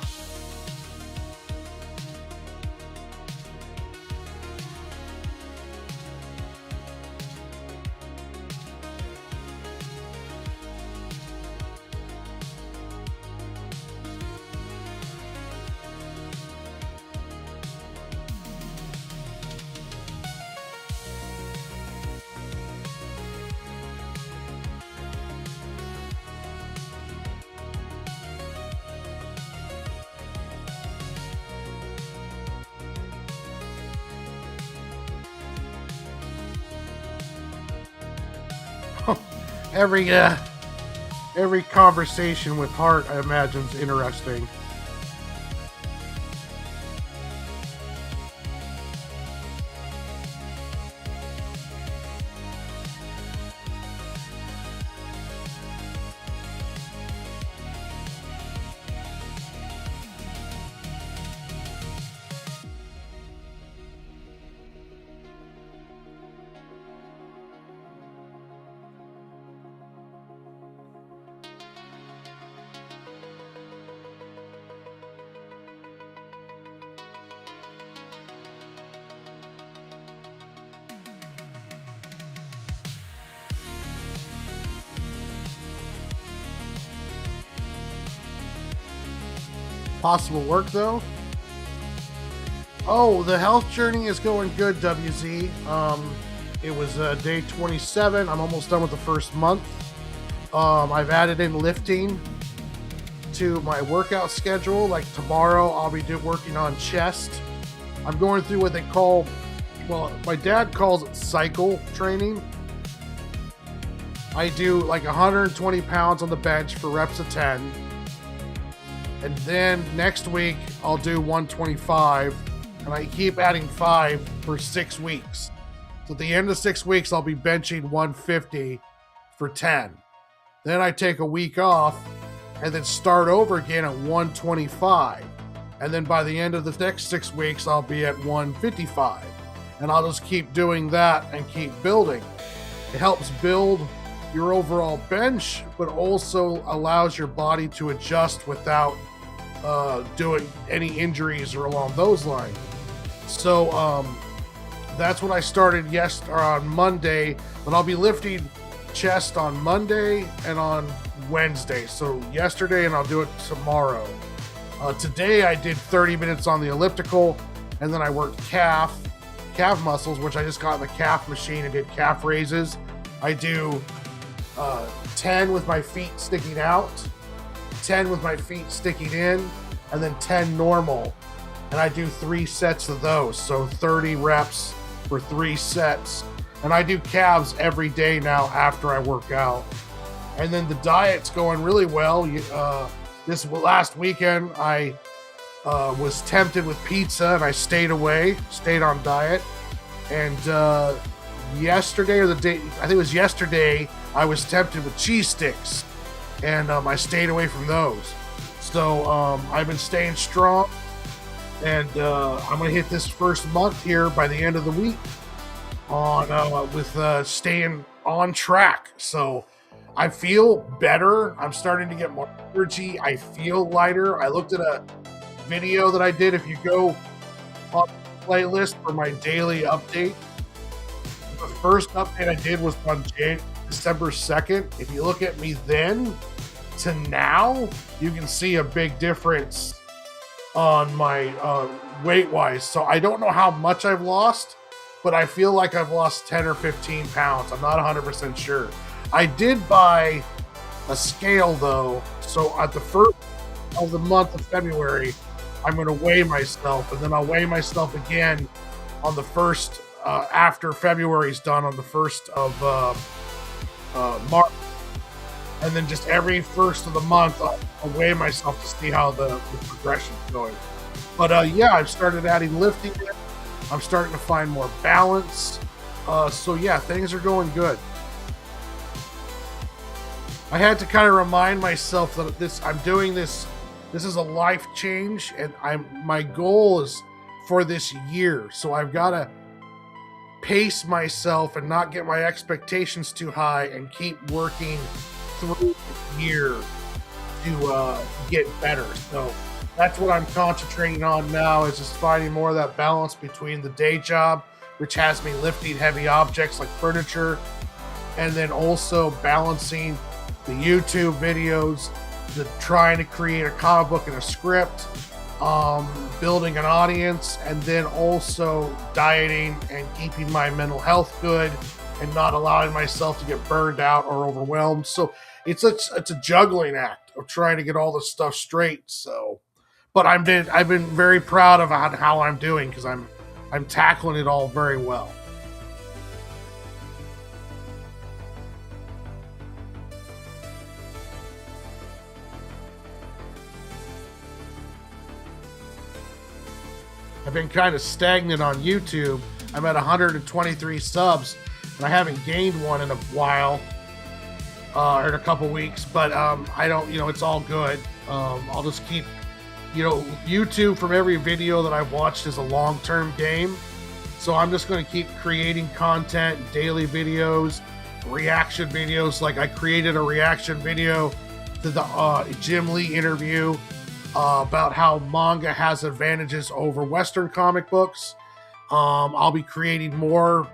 every every conversation with Hart, I imagine, is interesting. possible work though. Oh, the health journey is going good, WZ. It was day 27. I'm almost done with the first month. I've added in lifting to my workout schedule. Like tomorrow, I'll be working on chest. I'm going through what they call, well, my dad calls it cycle training. I do like 120 pounds on the bench for reps of 10. And then next week, I'll do 125. And I keep adding 5 for 6 weeks. So at the end of 6 weeks, I'll be benching 150 for 10. Then I take a week off and then start over again at 125. And then by the end of the next 6 weeks, I'll be at 155. And I'll just keep doing that and keep building. It helps build your overall bench, but also allows your body to adjust without doing any injuries or along those lines. So that's what I started on Monday, but I'll be lifting chest on Monday and on Wednesday. So yesterday, and I'll do it tomorrow. Today I did 30 minutes on the elliptical, and then I worked calf muscles, which I just got in the calf machine and did calf raises. I do 10 with my feet sticking out, 10 with my feet sticking in, and then 10 normal. And I do 3 sets of those, so 30 reps for 3 sets. And I do calves every day now after I work out. And then the diet's going really well. This last weekend, I was tempted with pizza, and I stayed on diet. And yesterday, or the day, I think it was yesterday, I was tempted with cheese sticks, and I stayed away from those. So I've been staying strong. And I'm going to hit this first month here by the end of the week with staying on track. So I feel better. I'm starting to get more energy. I feel lighter. I looked at a video that I did. If you go on the playlist for my daily update, the first update I did was on December 2nd. If you look at me then to now, you can see a big difference on my weight wise. So I don't know how much I've lost, but I feel like I've lost 10 or 15 pounds. I'm not 100% sure. I did buy a scale though. So at the first of the month of February, I'm going to weigh myself, and then I'll weigh myself again on the first, after February's done, on the 1st of March. And then just every first of the month, I'll weigh myself to see how the progression's going. But yeah, I've started adding lifting in. I'm starting to find more balance. So yeah, things are going good. I had to kind of remind myself that I'm doing this. This is a life change, and my goal is for this year. So I've got to pace myself and not get my expectations too high, and keep working through the year to get better. So that's what I'm concentrating on now, is just finding more of that balance between the day job, which has me lifting heavy objects like furniture, and then also balancing the YouTube videos, trying to create a comic book and a script, building an audience, and then also dieting and keeping my mental health good and not allowing myself to get burned out or overwhelmed. So it's a juggling act of trying to get all this stuff straight. So, but I've been very proud of how I'm doing, because I'm tackling it all very well. I've been kind of stagnant on YouTube. I'm at 123 subs, and I haven't gained one in a while, or in a couple weeks, but I don't, it's all good. I'll just keep, YouTube, from every video that I've watched, is a long-term game. So I'm just going to keep creating content, daily videos, reaction videos. Like I created a reaction video to the Jim Lee interview about how manga has advantages over Western comic books. I'll be creating more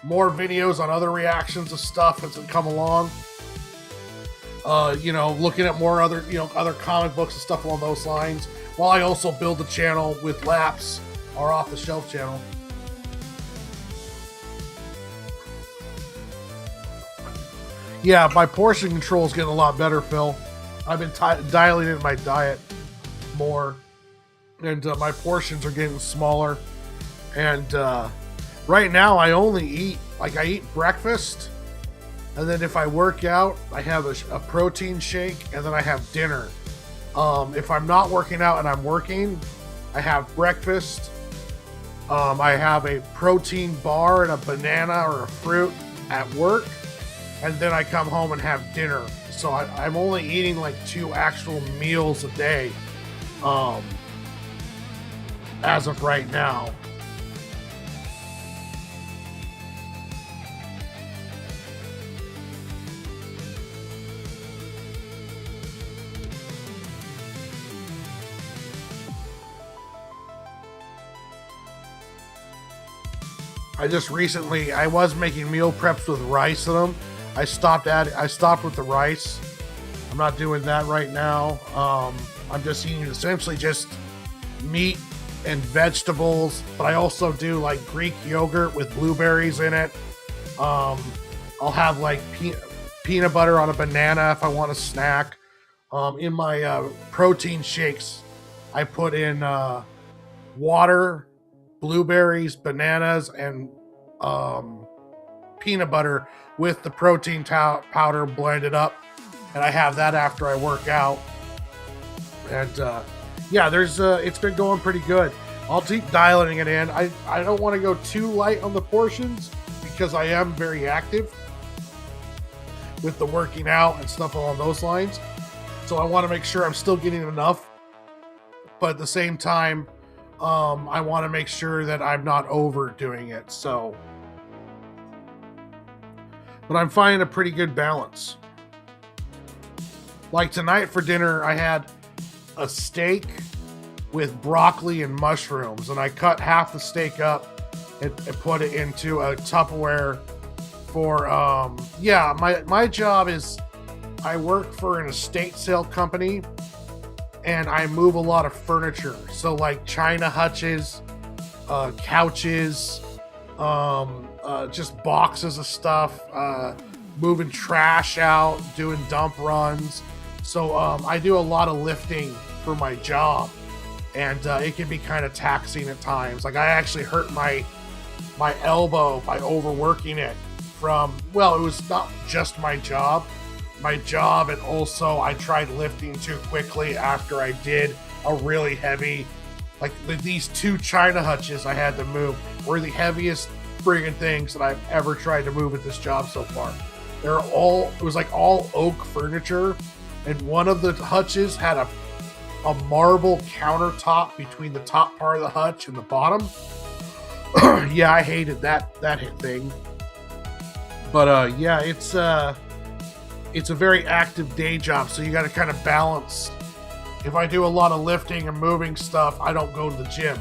videos on other reactions of stuff as it come along. looking at more other comic books and stuff along those lines. While I also build the channel with Laps, our off the shelf channel. Yeah, my portion control is getting a lot better, Phil. I've been dialing in my diet more, and my portions are getting smaller. And right now, I only eat I eat breakfast, and then if I work out, I have a protein shake, and then I have dinner. If I'm not working out and I'm working, I have breakfast. I have a protein bar and a banana or a fruit at work, and then I come home and have dinner. So I'm only eating like 2 actual meals a day, as of right now. I was making meal preps with rice in them. I stopped with the rice. I'm not doing that right now. I'm just eating essentially just meat and vegetables, but I also do like Greek yogurt with blueberries in it. I'll have like peanut butter on a banana if I want a snack. In my protein shakes, I put in water, blueberries, bananas, and peanut butter with the protein powder blended up, and I have that after I work out. And it's been going pretty good. I'll keep dialing it in. I don't want to go too light on the portions because I am very active with the working out and stuff along those lines. So I want to make sure I'm still getting enough, but at the same time, I want to make sure that I'm not overdoing it. So, but I'm finding a pretty good balance. Like tonight for dinner, I had a steak with broccoli and mushrooms, and I cut half the steak up and put it into a Tupperware for, my job is I work for an estate sale company, and I move a lot of furniture. So like china hutches, couches, just boxes of stuff, moving trash out, doing dump runs. So I do a lot of lifting for my job, and it can be kind of taxing at times. Like I actually hurt my elbow by overworking it it was not just my job, and also I tried lifting too quickly after I did a really heavy, like these 2 china hutches I had to move were the heaviest friggin' things that I've ever tried to move at this job so far. It was like all oak furniture, and one of the hutches had a marble countertop between the top part of the hutch and the bottom. Yeah, I hated that thing. But it's a very active day job, so you got to kind of balance. If I do a lot of lifting and moving stuff, I don't go to the gym.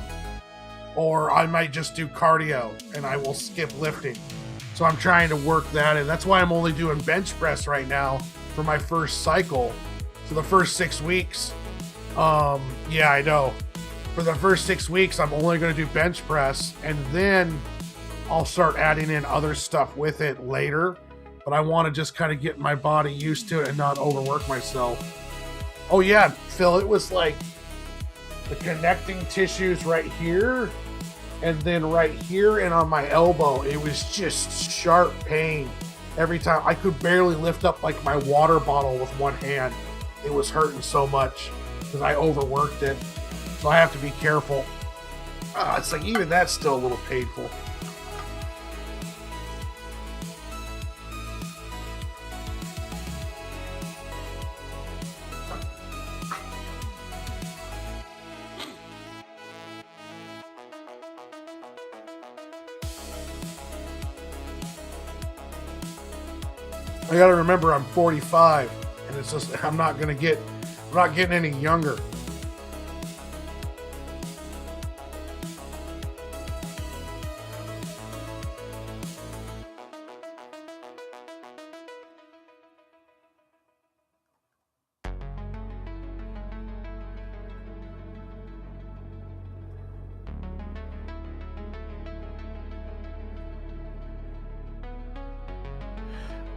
Or I might just do cardio and I will skip lifting. So I'm trying to work that in. That's why I'm only doing bench press right now for my first cycle. For the first 6 weeks. I know. For the first 6 weeks, I'm only going to do bench press, and then I'll start adding in other stuff with it later. But I want to just kind of get my body used to it and not overwork myself. Oh yeah, Phil, it was like the connecting tissues right here, and then right here and on my elbow. It was just sharp pain every time. I could barely lift up like my water bottle with one hand. It was hurting so much because I overworked it. So I have to be careful. It's like even that's still a little painful. I gotta remember I'm 45, and it's just I'm not getting any younger.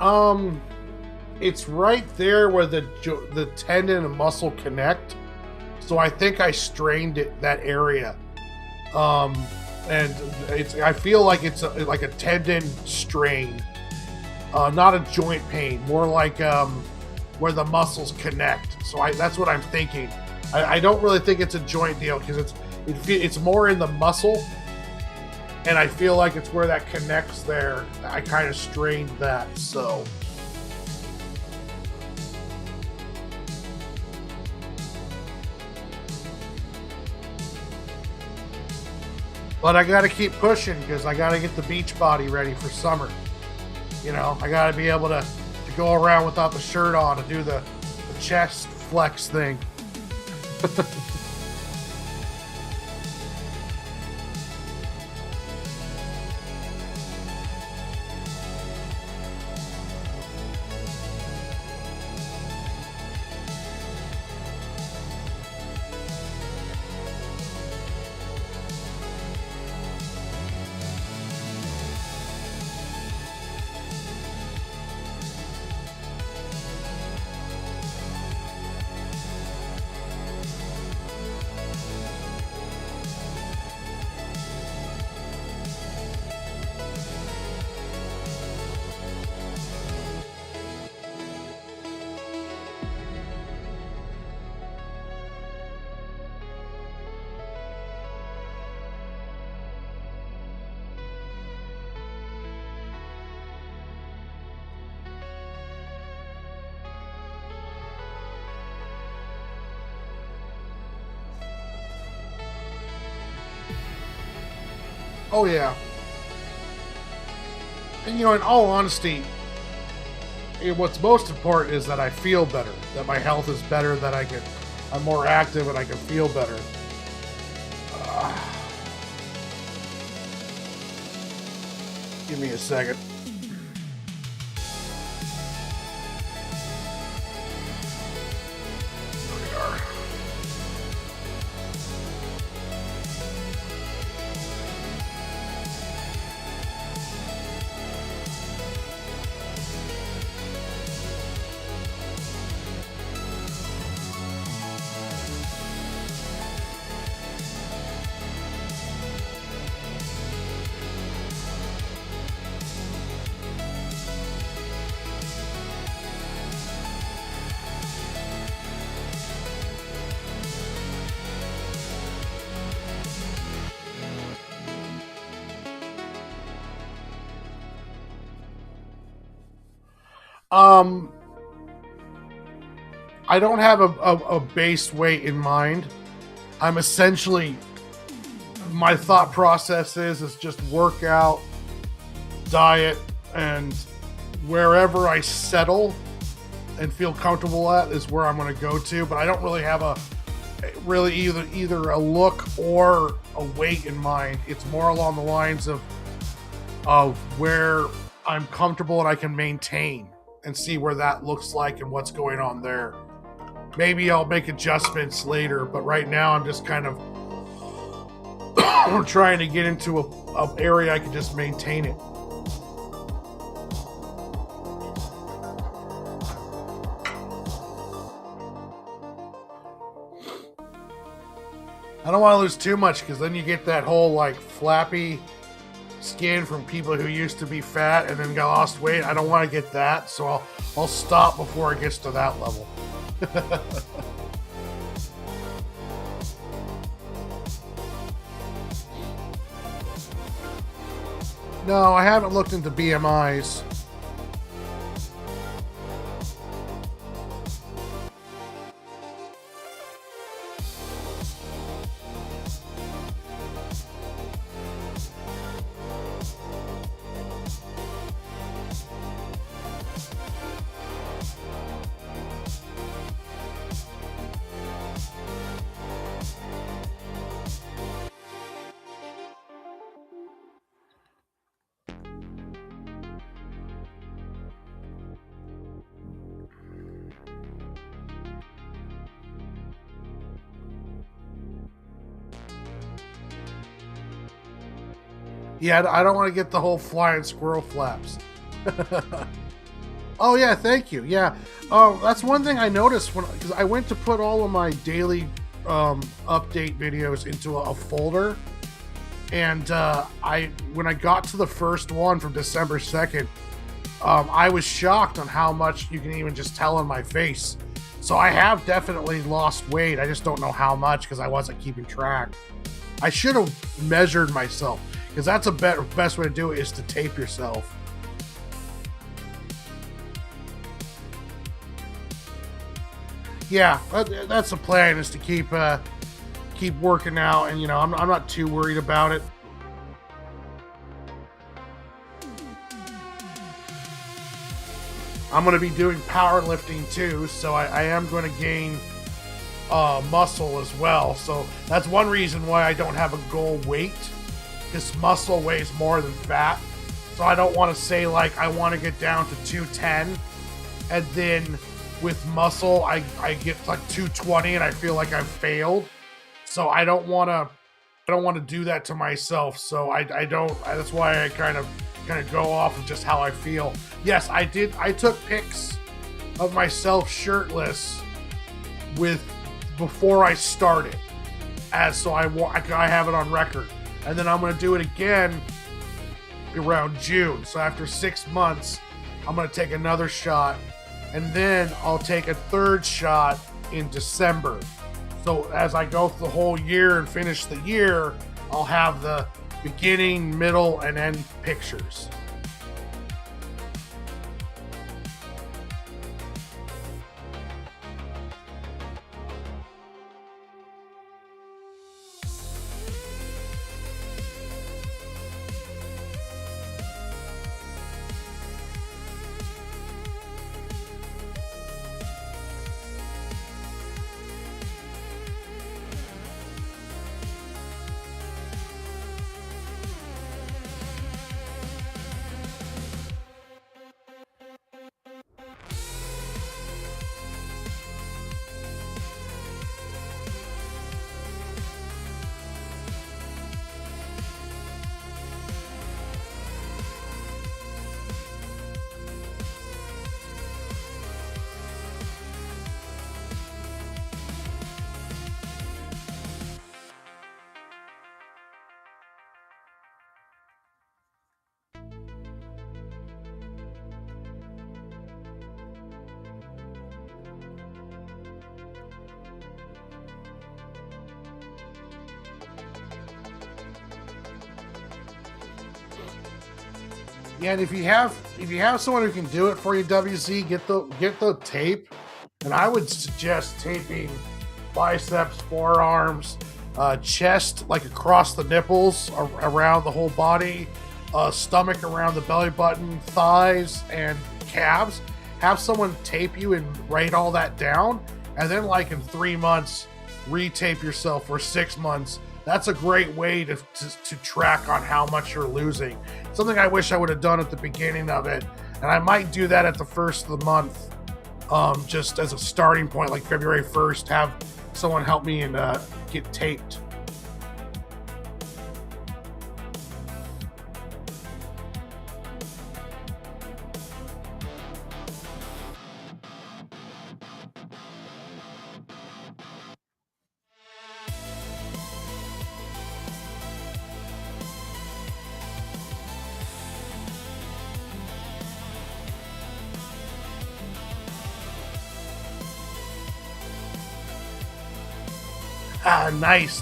Um, it's right there where the tendon and muscle connect. So I think I strained that area. Um, and I feel like it's like a tendon strain, not a joint pain, more like where the muscles connect. So that's what I'm thinking. I don't really think it's a joint deal because it's more in the muscle, and I feel like it's where that connects there. I kind of strained that, so. But I got to keep pushing because I got to get the beach body ready for summer. You know, I got to be able to go around without the shirt on and do the chest flex thing. Oh yeah. And you know, in all honesty, what's most important is that I feel better, that my health is better, that I'm more active and I can feel better. Give me a second. There we are. I don't have a base weight in mind. I'm essentially, my thought process is just workout, diet, and wherever I settle and feel comfortable at is where I'm going to go to. But I don't really have either a look or a weight in mind. It's more along the lines of where I'm comfortable and I can maintain and see where that looks like and what's going on there. Maybe I'll make adjustments later, but right now I'm just kind of trying to get into a area I can just maintain it. I don't want to lose too much because then you get that whole like flappy skin from people who used to be fat and then got lost weight. I don't want to get that, so I'll stop before it gets to that level. No, I haven't looked into BMIs. Yeah, I don't want to get the whole flying squirrel flaps. Oh yeah, thank you. Yeah, oh, that's one thing I noticed because I went to put all of my daily update videos into a folder, and I when I got to the first one from December 2nd, I was shocked on how much you can even just tell on my face. So I have definitely lost weight. I just don't know how much because I wasn't keeping track. I should have measured myself because that's a best way to do it is to tape yourself. Yeah, that's the plan is to keep working out, and I'm not too worried about it. I'm going to be doing powerlifting too, so I am going to gain muscle as well. So that's one reason why I don't have a goal weight, because muscle weighs more than fat. So I don't want to say like I want to get down to 210, and then with muscle I get like 220 and I feel like I've failed. So I don't want to do that to myself. So I don't. That's why I kind of go off of just how I feel. Yes, I did. I took pics of myself shirtless before I started, so I have it on record, and then I'm gonna do it again around June. So after 6 months, I'm gonna take another shot, and then I'll take a third shot in December. So as I go through the whole year and finish the year, I'll have the beginning, middle, and end pictures. Yeah, and if you have someone who can do it for you, WZ, get the tape. And I would suggest taping biceps, forearms, chest, like across the nipples, around the whole body, stomach around the belly button, thighs, and calves. Have someone tape you and write all that down, and then like in 3 months, retape yourself for 6 months. That's a great way to track on how much you're losing. Something I wish I would have done at the beginning of it, and I might do that at the first of the month, just as a starting point, like February 1st, have someone help me and get taped. Ah, nice.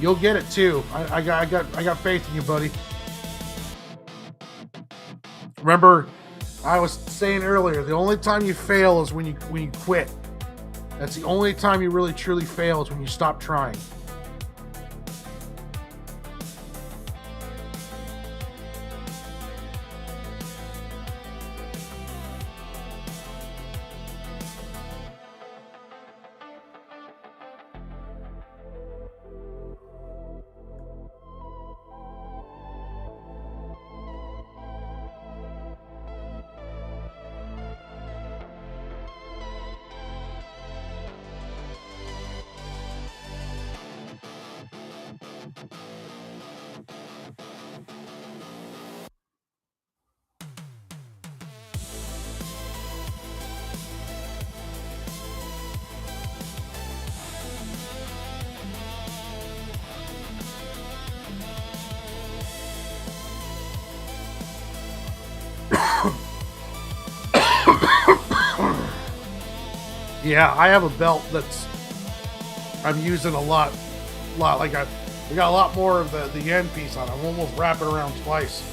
You'll get it too. I got faith in you, buddy. Remember, I was saying earlier, the only time you fail is when you quit. That's the only time you really truly fail is when you stop trying. Yeah, I have a belt that's I'm using a lot. Like I got a lot more of the end piece on. I'm almost wrapping around twice.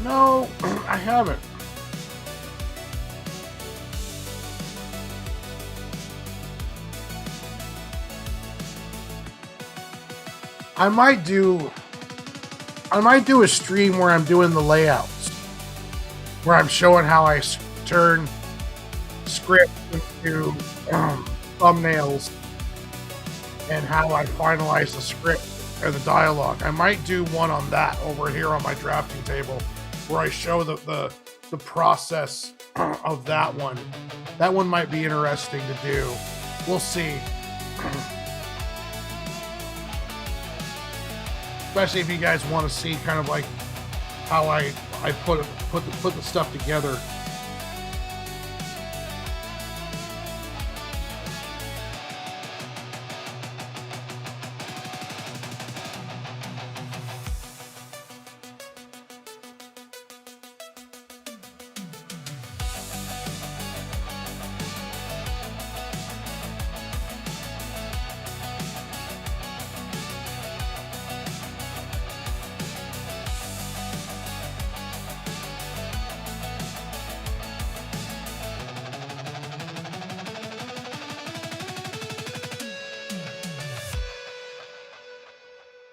No, I haven't. I might do I might do a stream where I'm doing the layouts, where I'm showing how I turn script into thumbnails and how I finalize the script or the dialogue. I might do one on that over here on my drafting table, where I show the process of that one. That one might be interesting to do. We'll see. Especially if you guys want to see kind of like how I put the stuff together.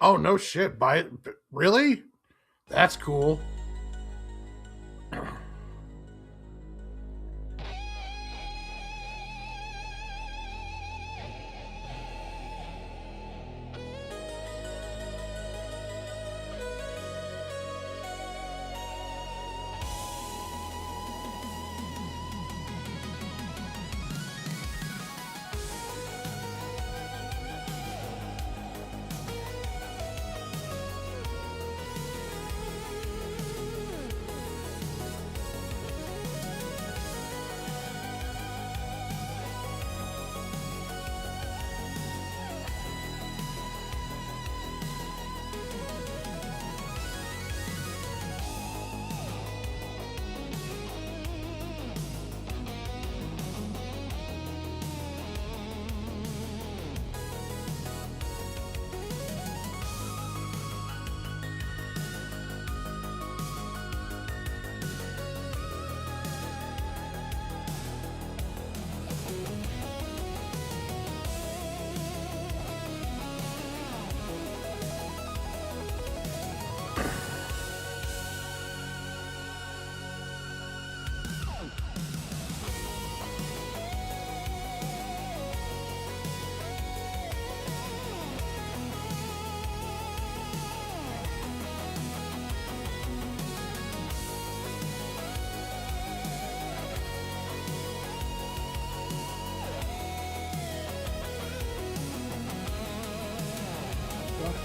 Oh no shit! Buy it? Really? That's cool.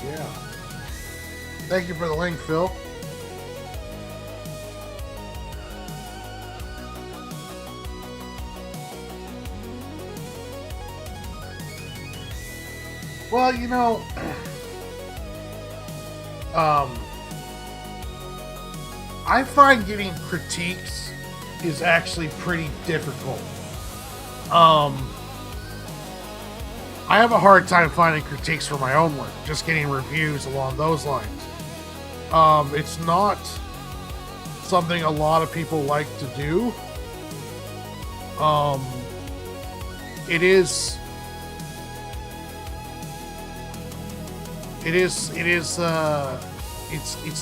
Yeah. Thank you for the link, Phil. Well, um, I find getting critiques is actually pretty difficult. Um, I have a hard time finding critiques for my own work, just getting reviews along those lines. It's not something a lot of people like to do. Um, it is. It's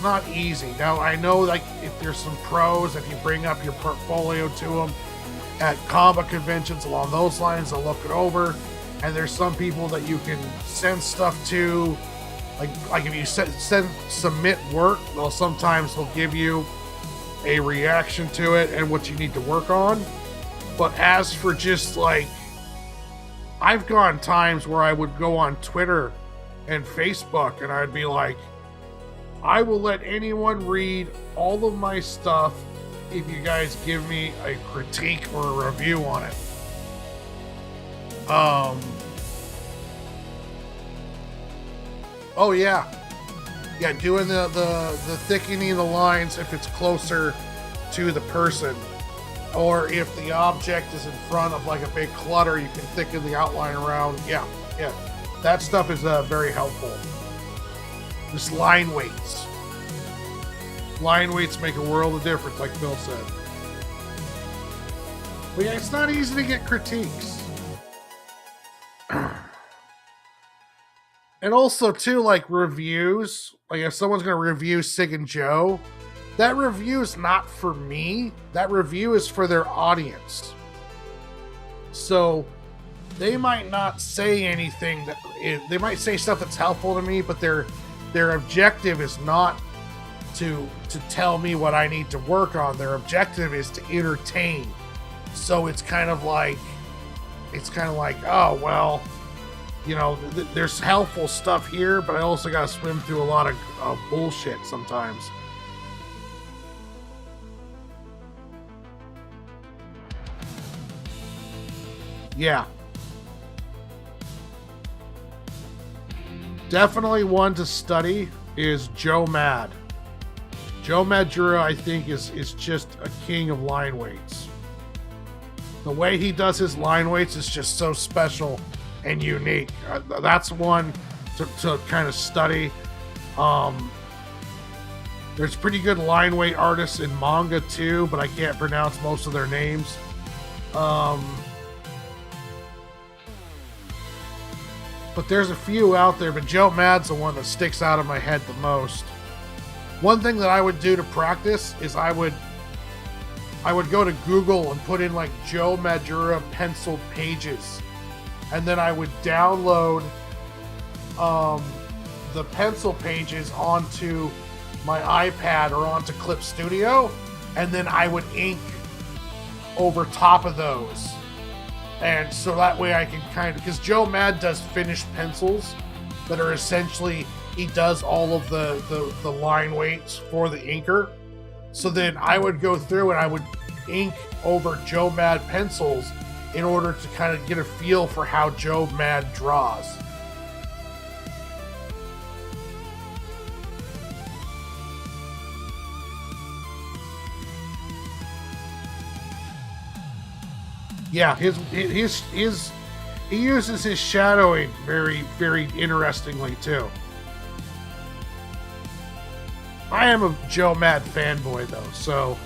not easy. Now I know, like, if there's some pros, if you bring up your portfolio to them at comic conventions along those lines, they'll look it over. And there's some people that you can send stuff to, like if you submit work, they'll give you a reaction to it and what you need to work on. But as for just like, I've gone times where I would go on Twitter and Facebook and I'd be like, I will let anyone read all of my stuff if you guys give me a critique or a review on it. Oh yeah, doing the thickening of the lines if it's closer to the person, or if the object is in front of like a big clutter, you can thicken the outline around. Yeah, that stuff is very helpful. Just line weights. Line weights make a world of difference, like Phil said. But yeah, it's not easy to get critiques. And also, too, like reviews. Like if someone's going to review Cig and Joe, that review is not for me. That review is for their audience. So they might not say anything they might say stuff that's helpful to me, but their objective is not to tell me what I need to work on. Their objective is to entertain. So it's kind of like, oh well, there's helpful stuff here, but I also got to swim through a lot of bullshit sometimes. Yeah. Definitely one to study is Joe Mad. Joe Madura, I think, is just a king of line weights. The way he does his line weights is just so special and unique. That's one to kind of study. There's pretty good line weight artists in manga too, but I can't pronounce most of their names. But there's a few out there, but Joe Mad's the one that sticks out of my head the most. One thing that I would do to practice is I would go to Google and put in like Joe Madura penciled pages. And then I would download the pencil pages onto my iPad or onto Clip Studio. And then I would ink over top of those. And so that way I can because Joe Mad does finished pencils that are essentially, he does all of the line weights for the inker. So then I would go through and I would ink over Joe Mad pencils in order to kind of get a feel for how Joe Mad draws. Yeah, he uses his shadowing very, very interestingly too. I am a Joe Mad fanboy though, so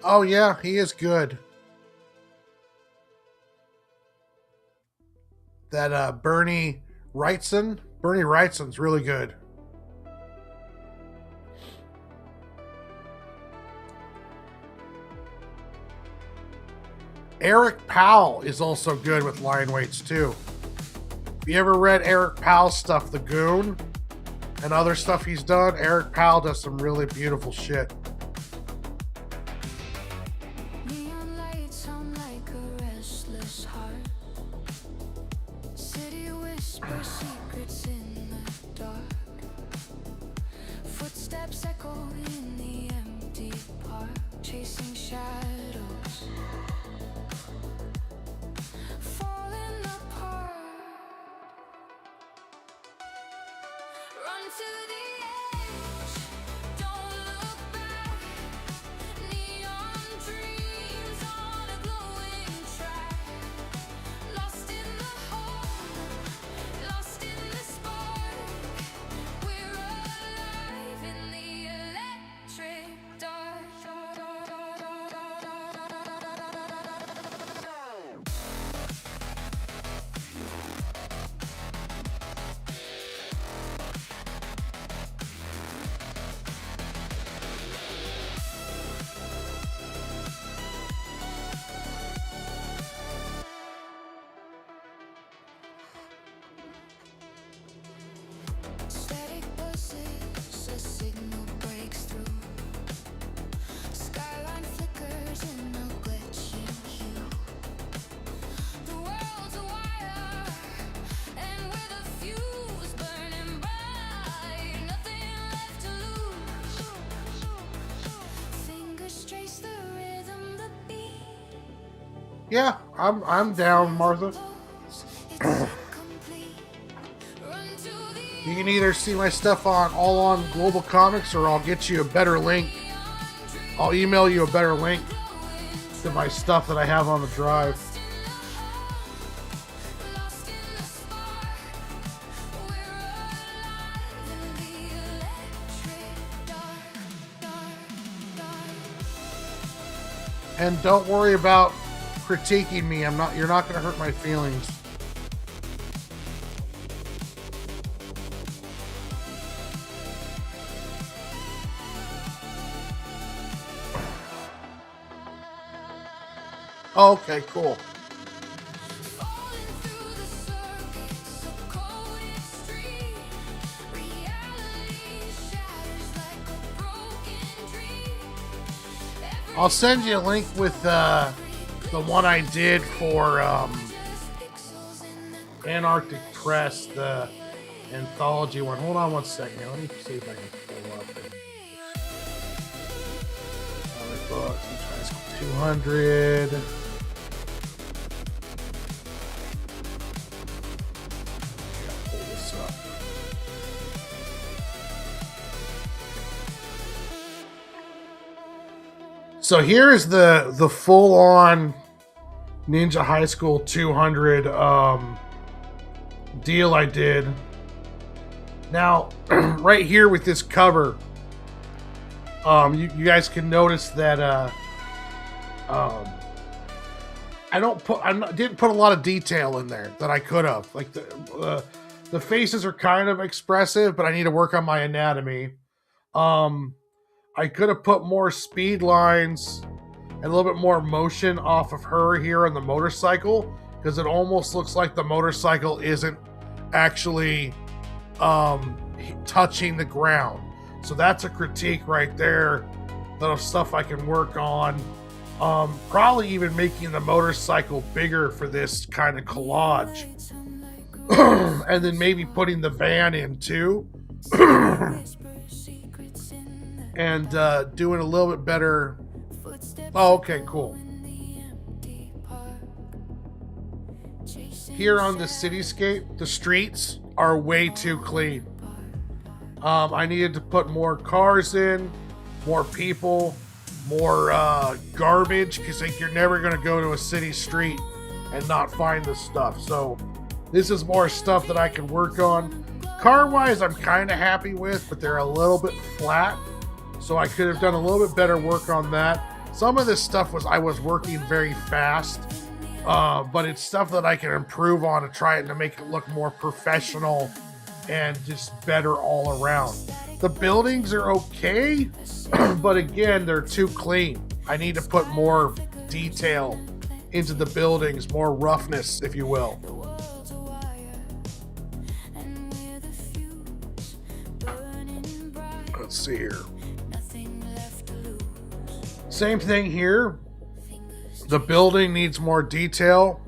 Oh yeah, he is good. That Bernie Wrightson's really good. Eric Powell is also good with line weights too. If you ever read Eric Powell's stuff, The Goon, and other stuff he's done, Eric Powell does some really beautiful shit. Neon lights sound like a restless heart. City whispers secrets in the dark. Footsteps echo in the empty park, chasing shadows, falling apart. Run to the edge, don't look back. Neon dreams on a glowing track. Lost in the hole, lost in the spark. We're alive in the electric dark. Static buzzes, a signal breaks through. Skyline flickers in a glitching hue. The world's a wire, and with a fuse burning bright, nothing left to lose. Fingers trace the rhythm, the beat. Yeah, I'm down, Martha. It's incomplete. Run to the You can either see my stuff all on Global Comix, or I'll get you a better link. I'll email you a better link to my stuff that I have on the drive. lost in the spark. We're alive in the electric dark. And don't worry about critiquing me. You're not going to hurt my feelings. Okay, cool. Falling through the circuits of cold extreme. Reality shatters like a broken dream. I'll send you a link with the one I did for Pixels in the Antarctic Press, the anthology one. Hold on one second. Let me see if I can pull up it. Comic books, High School 200. Gotta pull this up. So here's the full on Ninja High School 200 deal I did. Now, right here with this cover, you guys can notice that didn't put a lot of detail in there that I could have. Like the faces are kind of expressive, but I need to work on my anatomy. I could have put more speed lines and a little bit more motion off of her here on the motorcycle, because it almost looks like the motorcycle isn't actually touching the ground. So that's a critique right there. That stuff I can work on. Probably even making the motorcycle bigger for this kind of collage. And then maybe putting the van in too. And doing a little bit better. Oh, okay, cool. Here on the cityscape, the streets are way too clean. I needed to put more cars in, more people, more garbage, because like, you're never going to go to a city street and not find this stuff. So this is more stuff that I can work on. Car-wise, I'm kind of happy with, but they're a little bit flat. So I could have done a little bit better work on that. Some of this stuff I was working very fast, but it's stuff that I can improve on to try to make it look more professional and just better all around. The buildings are okay, but again, they're too clean. I need to put more detail into the buildings, more roughness, if you will. Let's see here. Same thing here. The building needs more detail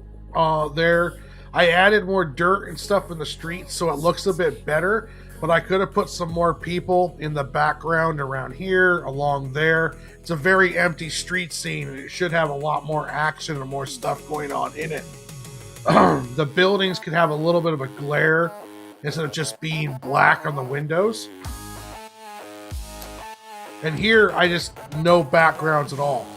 there. I added more dirt and stuff in the streets so it looks a bit better, but I could have put some more people in the background around here, along there. It's a very empty street scene, and it should have a lot more action and more stuff going on in it. The buildings could have a little bit of a glare instead of just being black on the windows. And here, I just no backgrounds at all.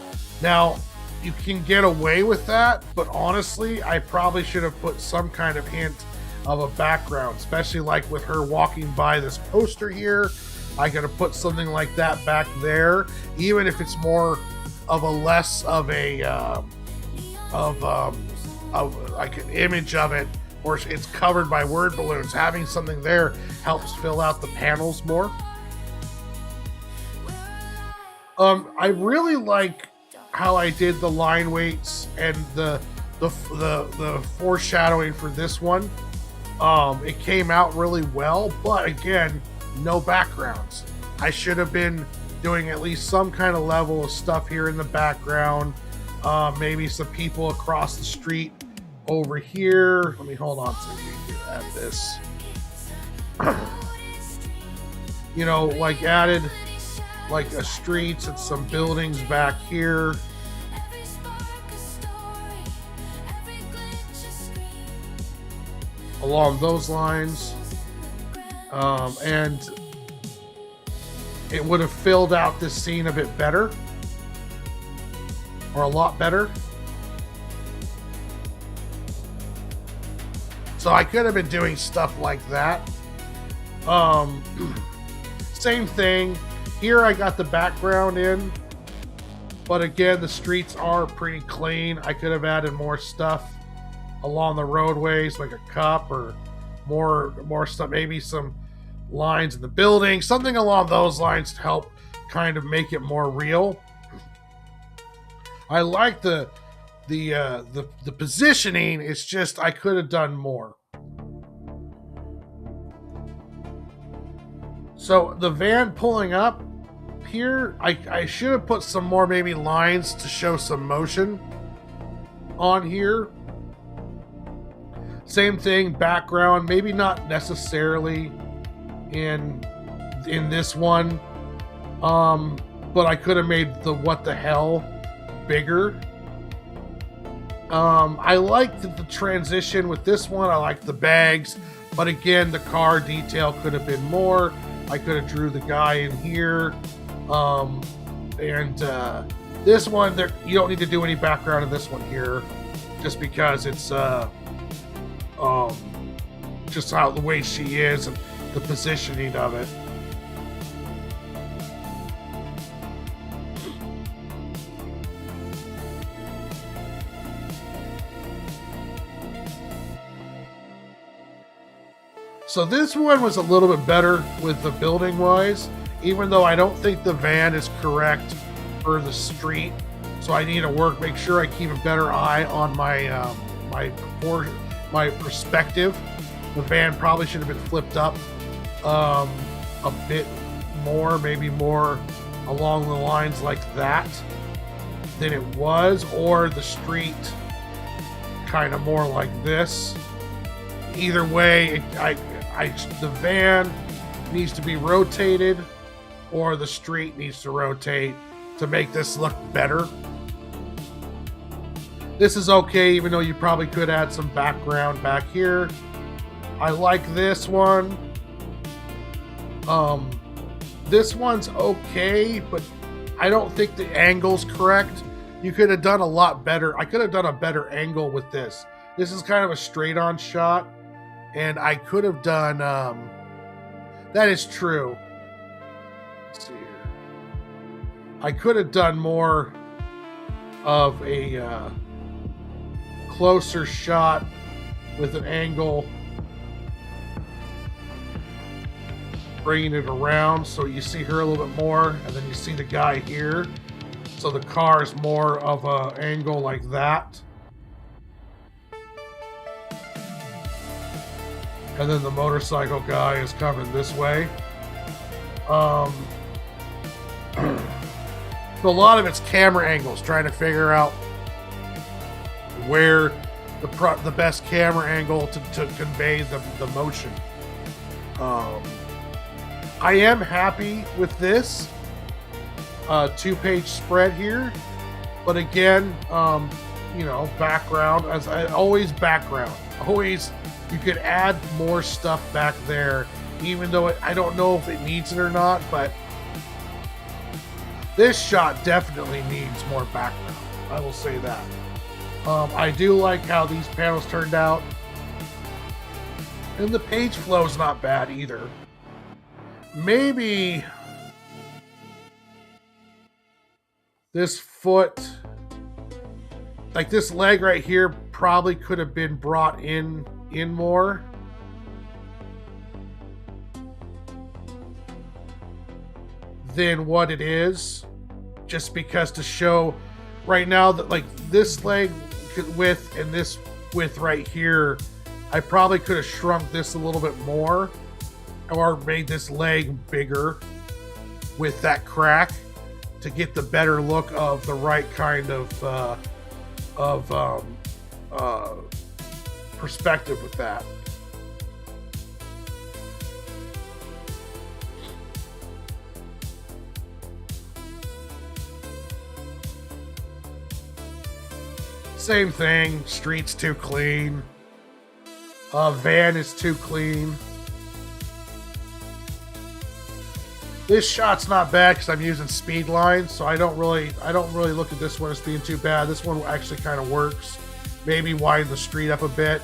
Now, you can get away with that, but honestly, I probably should have put some kind of hint of a background, especially like with her walking by this poster here. I could have put something like that back there, even if it's more of a less of a like an image of it, or it's covered by word balloons. Having something there helps fill out the panels more. I really like how I did the line weights and the foreshadowing for this one. It came out really well, but again, no backgrounds. I should have been doing at least some kind of level of stuff here in the background. Maybe some people across the street over here. Let me hold on to add this. You know, like added like a streets and some buildings back here. Along those lines. And it would have filled out this scene a bit better. Or a lot better. So I could have been doing stuff like that. Same thing. Here I got the background in. But again, the streets are pretty clean. I could have added more stuff along the roadways, like a cup or more stuff, maybe some lines in the building, something along those lines to help kind of make it more real. I like the positioning. It's just I could have done more. So the van pulling up here, I should have put some more maybe lines to show some motion on here. Same thing, background, maybe not necessarily in this one, but I could have made the what the hell bigger. I liked the transition with this one. I liked the bags, but again, the car detail could have been more. I could have drew the guy in here, and this one, you don't need to do any background in this one here, just because it's just how the way she is and the positioning of it. So this one was a little bit better with the building wise, even though I don't think the van is correct for the street. So I need to make sure I keep a better eye on my my perspective. The van probably should have been flipped up a bit more, maybe more along the lines like that than it was, or the street kind of more like this. Either way, the van needs to be rotated, or the street needs to rotate to make this look better. This is okay, even though you probably could add some background back here. I like this one. This one's okay, but I don't think the angle's correct. You could have done a lot better. I could have done a better angle with this. This is kind of a straight-on shot, and I could have done... that is true. Let's see here. I could have done more of a closer shot with an angle, bringing it around so you see her a little bit more, and then you see the guy here. So the car is more of an angle like that. And then the motorcycle guy is coming this way. So a lot of it's camera angles, trying to figure out where the best camera angle to convey the motion. I am happy with this 2-page spread here, but again, background, as I always you could add more stuff back there, even though I don't know if it needs it or not, but this shot definitely needs more background. I will say that. I do like how these panels turned out, and the page flow is not bad either. Maybe this foot, like this leg right here, probably could have been brought in more. Than what it is, just because to show right now that like this leg width and this width right here, I probably could have shrunk this a little bit more or made this leg bigger with that crack to get the better look of the right kind of perspective with that. Same thing, street's too clean. Van is too clean. This shot's not bad because I'm using speed lines, so I don't really look at this one as being too bad. This one actually kind of works. Maybe widen the street up a bit,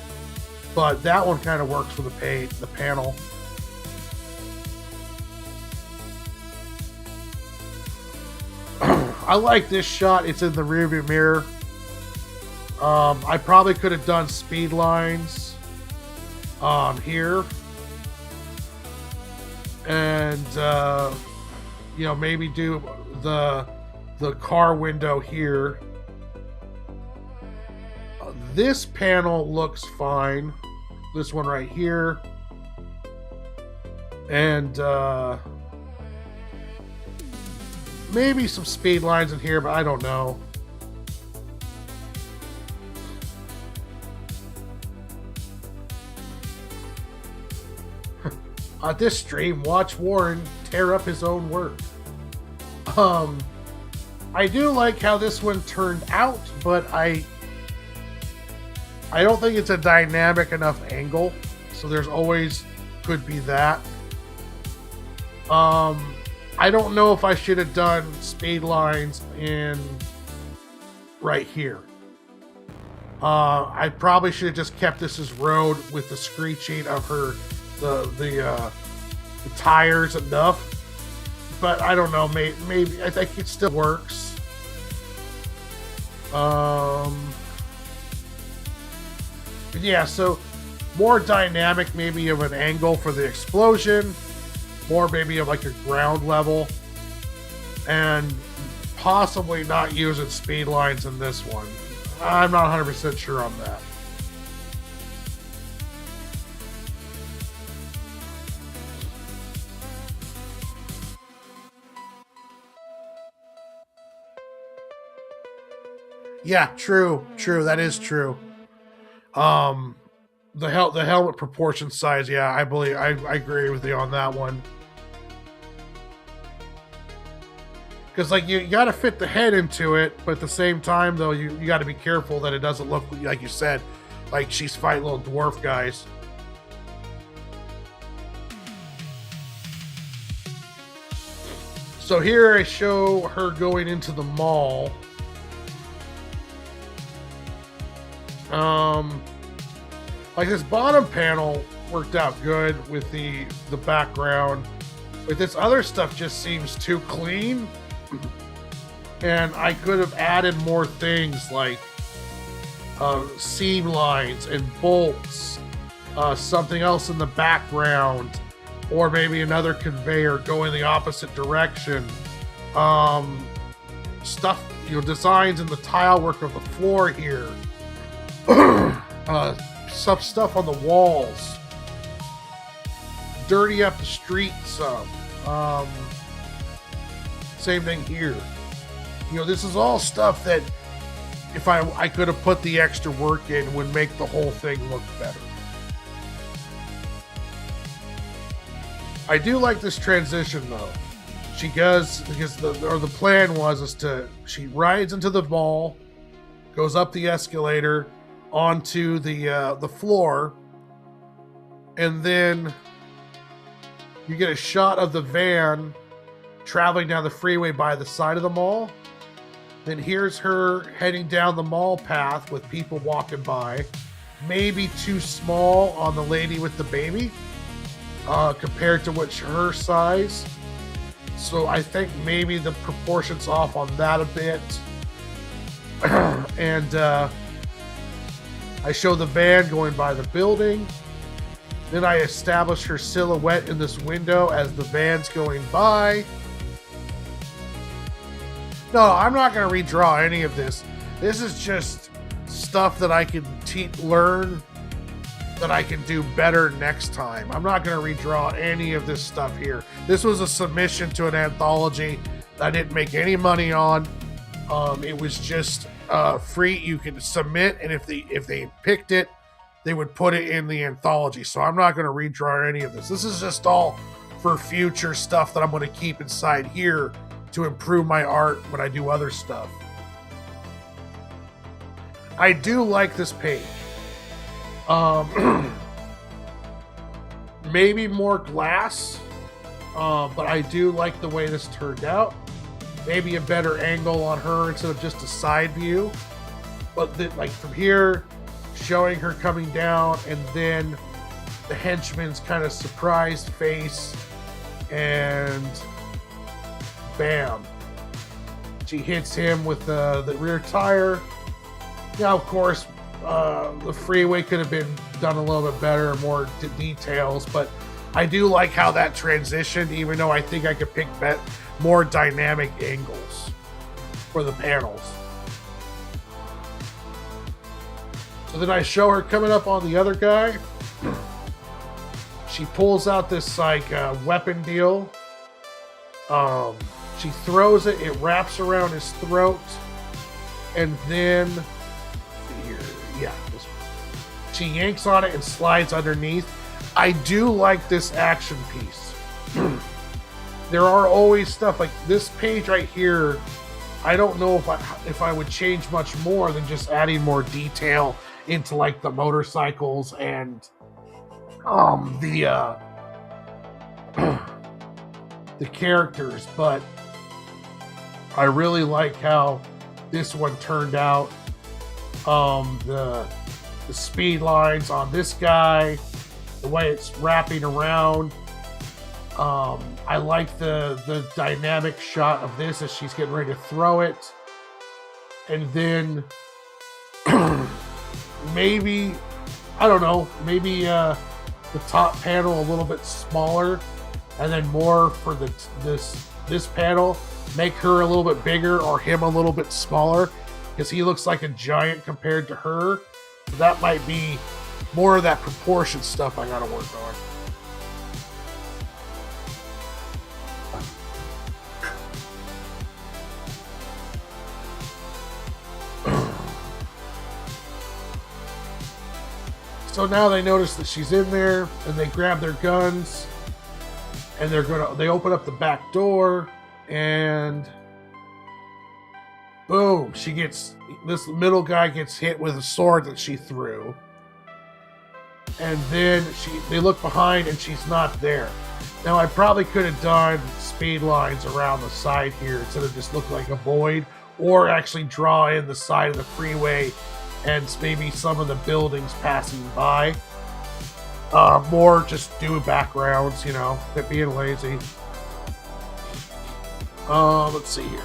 but that one kind of works for the panel. I like this shot. It's in the rearview mirror. I probably could have done speed lines here, and maybe do the car window here. This panel looks fine. This one right here, and maybe some speed lines in here, but I don't know. On this stream, watch Warren tear up his own work. I do like how this one turned out, but I don't think it's a dynamic enough angle, so there's always could be that. I don't know if I should have done speed lines in right here. I probably should have just kept this as road with the screeching of her the tires enough, but I don't know. Maybe I think it still works. Yeah, so more dynamic, maybe of an angle for the explosion, more maybe of like a ground level, and possibly not using speed lines in this one. I'm not 100% sure on that. Yeah, true. That is true. The helmet proportion size, yeah, I believe I agree with you on that one. Because like you got to fit the head into it, but at the same time though, you got to be careful that it doesn't look like you said, like she's fighting little dwarf guys. So here I show her going into the mall. Like this bottom panel worked out good with the background, but this other stuff just seems too clean. And I could have added more things like seam lines and bolts, something else in the background, or maybe another conveyor going the opposite direction. Stuff, designs in the tile work of the floor here. Stuff on the walls. Dirty up the street some. Same thing here. This is all stuff that if I could have put the extra work in would make the whole thing look better. I do like this transition though. She goes, because the plan was she rides into the mall, goes up the escalator onto the floor, and then you get a shot of the van traveling down the freeway by the side of the mall. Then here's her heading down the mall path with people walking by. Maybe too small on the lady with the baby compared to her size. So I think maybe the proportion's off on that a bit. And I show the van going by the building. Then I establish her silhouette in this window as the van's going by. No, I'm not going to redraw any of this. This is just stuff that I can learn that I can do better next time. I'm not going to redraw any of this stuff here. This was a submission to an anthology that I didn't make any money on. It was just free. You can submit, and if they picked it, they would put it in the anthology. So I'm not going to redraw any of this. This is just all for future stuff that I'm going to keep inside here to improve my art when I do other stuff. I do like this page. Maybe more glass, but I do like the way this turned out. Maybe a better angle on her instead of just a side view. But like from here, showing her coming down, and then the henchman's kind of surprised face, and bam, she hits him with the rear tire. Now, of course, the freeway could have been done a little bit better, more details, but I do like how that transitioned, even though I think I could pick more dynamic angles for the panels. So then I show her coming up on the other guy. She pulls out this like weapon deal. She throws it, it wraps around his throat, and then she yanks on it and slides underneath. I do like this action piece. There are always stuff like this page right here. I don't know if I would change much more than just adding more detail into like the motorcycles and the characters, but I really like how this one turned out. The speed lines on this guy, the way it's wrapping around. I like the dynamic shot of this as she's getting ready to throw it. And then maybe, I don't know, maybe the top panel a little bit smaller, and then more for this panel. Make her a little bit bigger or him a little bit smaller, because he looks like a giant compared to her. That might be more of that proportion stuff I gotta work on. So now they notice that she's in there, and they grab their guns, and they open up the back door, and boom, this middle guy gets hit with a sword that she threw. And then they look behind and she's not there. Now I probably could have done speed lines around the side here instead of just look like a void, or actually draw in the side of the freeway and maybe some of the buildings passing by. More just do backgrounds, being lazy. Let's see here.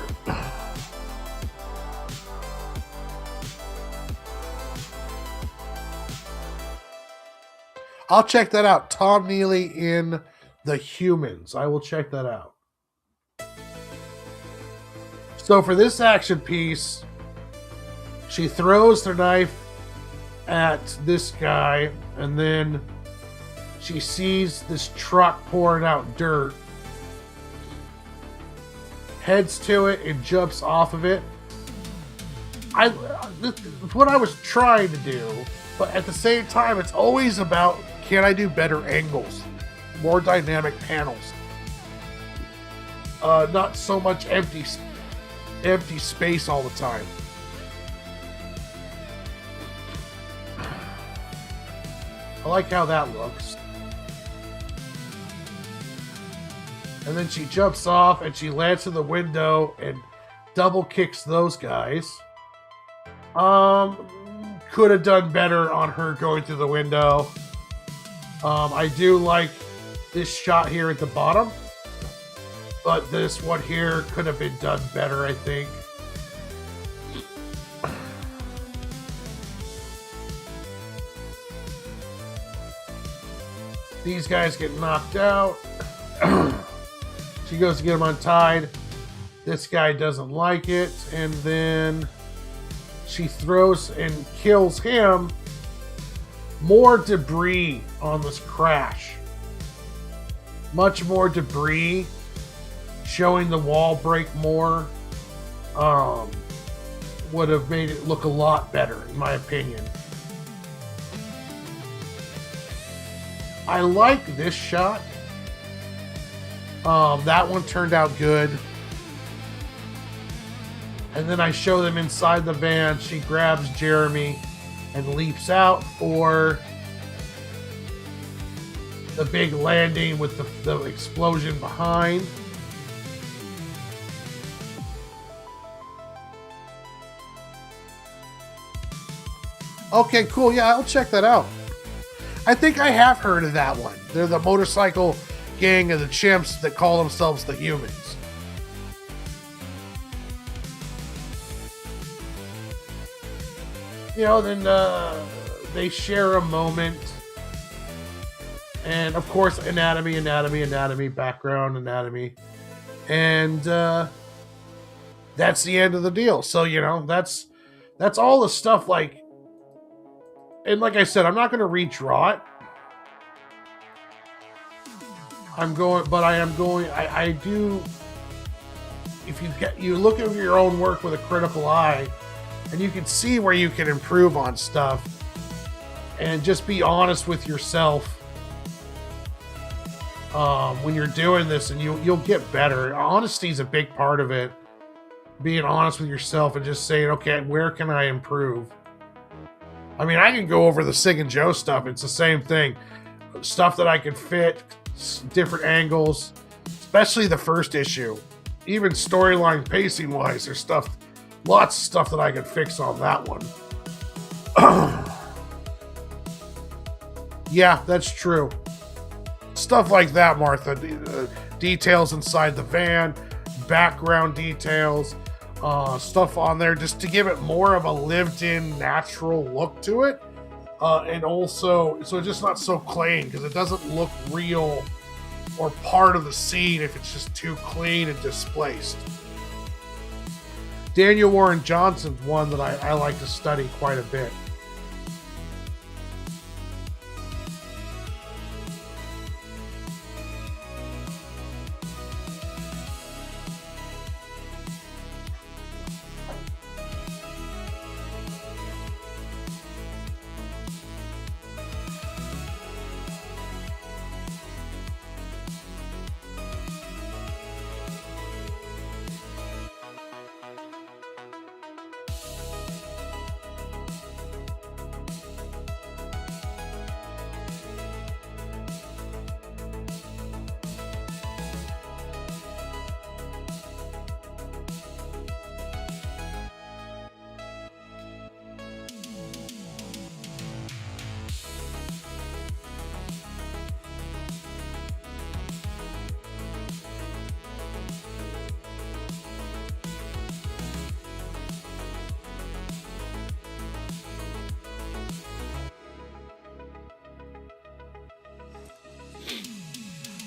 I'll check that out. Tom Neely in The Humans. I will check that out. So for this action piece, she throws her knife at this guy, and then she sees this truck pouring out dirt, heads to it, and jumps off of it. This is what I was trying to do, but at the same time, it's always about, can I do better angles, more dynamic panels, not so much empty space all the time. I like how that looks. And then she jumps off and she lands to the window and double kicks those guys. Could have done better on her going through the window. I do like this shot here at the bottom, but this one here could have been done better, I think. These guys get knocked out. She goes to get them untied. This guy doesn't like it, and then she throws and kills him. More debris on this crash. Much more debris, showing the wall break more. Would have made it look a lot better, in my opinion. I like this shot. That one turned out good. And then I show them inside the van. She grabs Jeremy and leaps out for the big landing with the explosion behind. Okay, cool. Yeah, I'll check that out. I think I have heard of that one. They're the motorcycle gang of the chimps that call themselves the Humans. You know, then they share a moment. And of course, anatomy, background anatomy. And that's the end of the deal. So, you know, that's all the stuff like. And like I said, I'm not going to redraw it. I do. If you look at your own work with a critical eye, and you can see where you can improve on stuff, and just be honest with yourself when you're doing this, and you'll get better. Honesty is a big part of it. Being honest with yourself and just saying, okay, where can I improve? I mean, I can go over the Cig and Joe stuff. It's the same thing. Stuff that I can fit, different angles, especially the first issue. Even storyline pacing wise, there's lots of stuff that I can fix on that one. Yeah, that's true. Stuff like that, Martha. Details inside the van, background details. Stuff on there just to give it more of a lived-in, natural look to it, and also so it's just not so clean, because it doesn't look real or part of the scene if it's just too clean and displaced. Daniel Warren Johnson's one that I like to study quite a bit.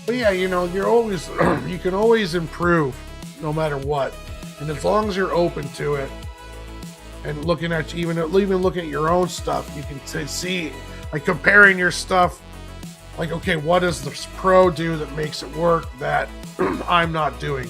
But yeah, you're always you can always improve, no matter what, and as long as you're open to it and looking at even looking at your own stuff, you can see like comparing your stuff. Like, okay, what does this pro do that makes it work that I'm not doing?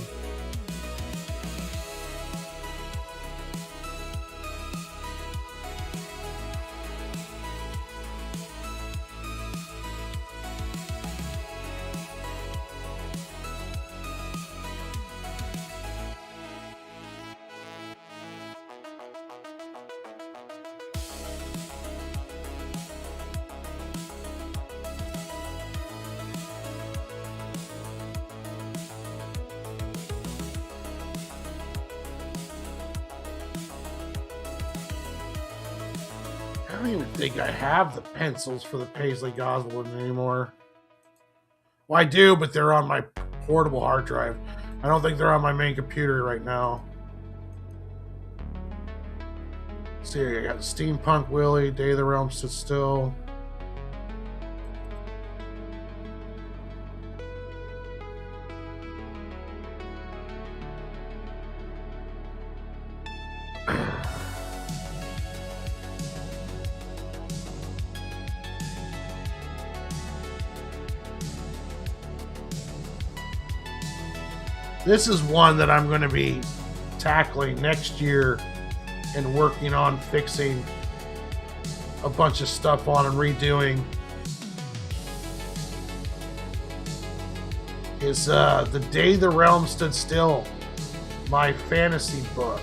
I don't even think I have the pencils for the Paisley Goslin anymore. Well, I do, but they're on my portable hard drive. I don't think they're on my main computer right now. Let's see, I got Steampunk Willie, Day of the Realm Stood Still. This is one that I'm going to be tackling next year and working on fixing a bunch of stuff on and redoing. Is The Day the Realm Stood Still, my fantasy book.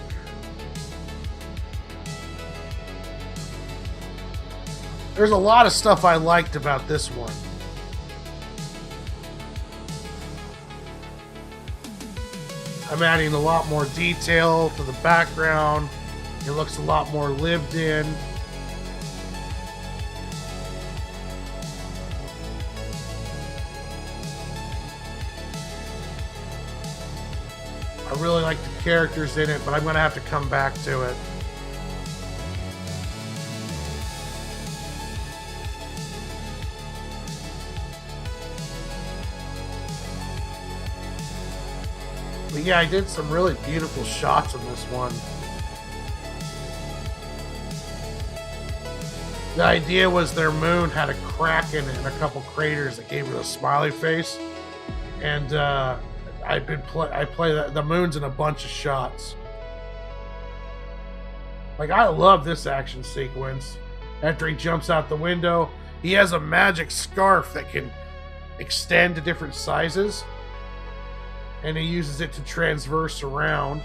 There's a lot of stuff I liked about this one. I'm adding a lot more detail to the background. It looks a lot more lived in. I really like the characters in it, but I'm going to have to come back to it. But yeah, I did some really beautiful shots in this one. The idea was their moon had a crack in it and a couple craters that gave it a smiley face. And I play the moon's in a bunch of shots. Like, I love this action sequence. After he jumps out the window, he has a magic scarf that can extend to different sizes. And he uses it to transverse around.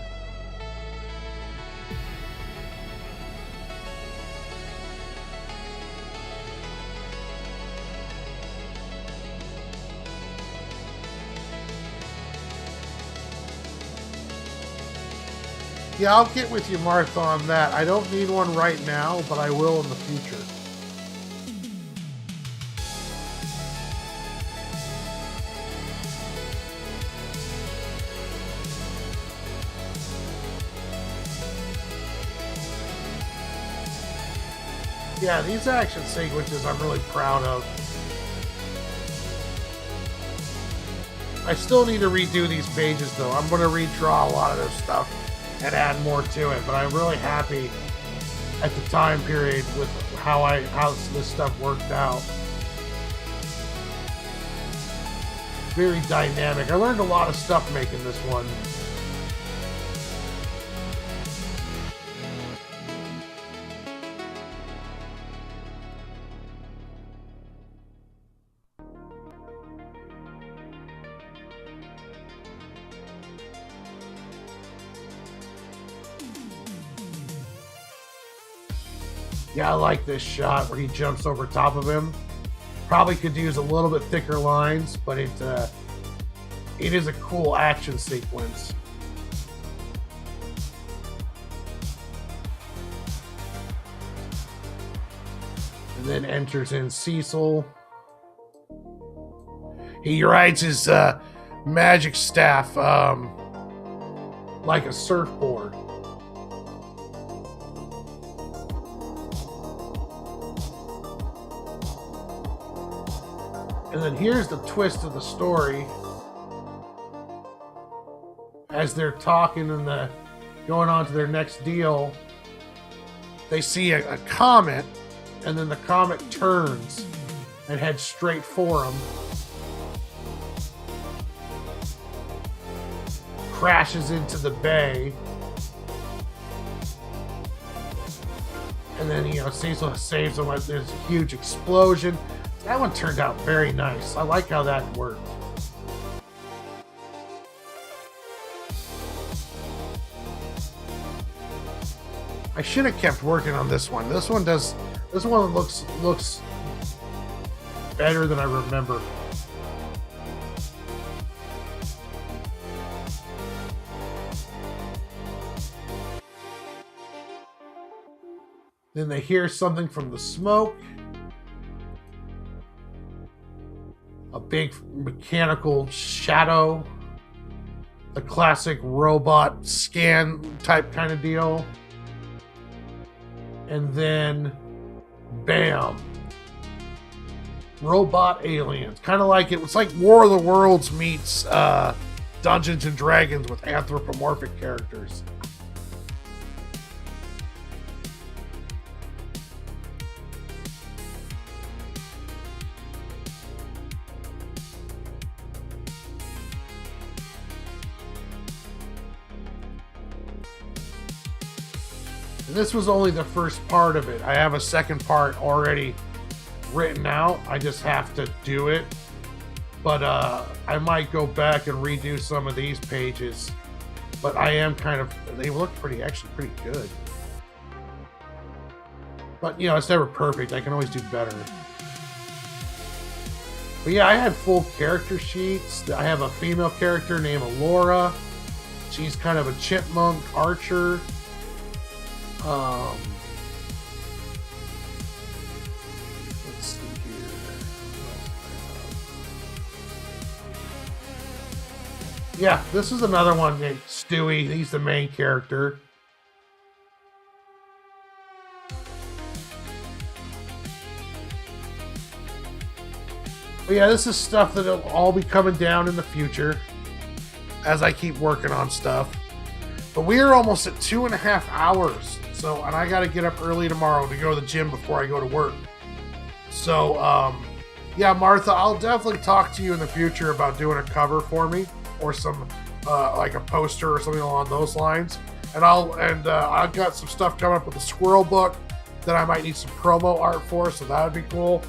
Yeah, I'll get with you, Martha, on that. I don't need one right now, but I will in the future. Yeah, these action sequences I'm really proud of. I still need to redo these pages though. I'm going to redraw a lot of this stuff and add more to it, but I'm really happy at the time period with how this stuff worked out. Very dynamic. I learned a lot of stuff making this one. Yeah, I like this shot where he jumps over top of him. Probably could use a little bit thicker lines, but it is a cool action sequence. And then enters in Cecil. He rides his magic staff like a surfboard. And then here's the twist of the story. As they're talking and going on to their next deal, they see a comet, and then the comet turns and heads straight for them. Crashes into the bay. And then, Cecil saves them. There's a huge explosion. That one turned out very nice. I like how that worked. I should have kept working on this one. This one looks better than I remember. Then they hear something from the smoke. A big mechanical shadow. The classic robot scan type kind of deal. And then, bam. Robot aliens. Kind of like it's like War of the Worlds meets Dungeons and Dragons with anthropomorphic characters. And this was only the first part of it. I have a second part already written out. I just have to do it. But I might go back and redo some of these pages. But I am they look actually pretty good. But, it's never perfect. I can always do better. But yeah, I had full character sheets. I have a female character named Laura. She's kind of a chipmunk archer. Let's see here. Yeah, this is another one named Stewie. He's the main character. But yeah, this is stuff that'll all be coming down in the future as I keep working on stuff. But we are almost at 2.5 hours. And I got to get up early tomorrow to go to the gym before I go to work. So, yeah, Martha, I'll definitely talk to you in the future about doing a cover for me, or some, like a poster or something along those lines. And I've got some stuff coming up with the Squirrel book that I might need some promo art for, so that would be cool.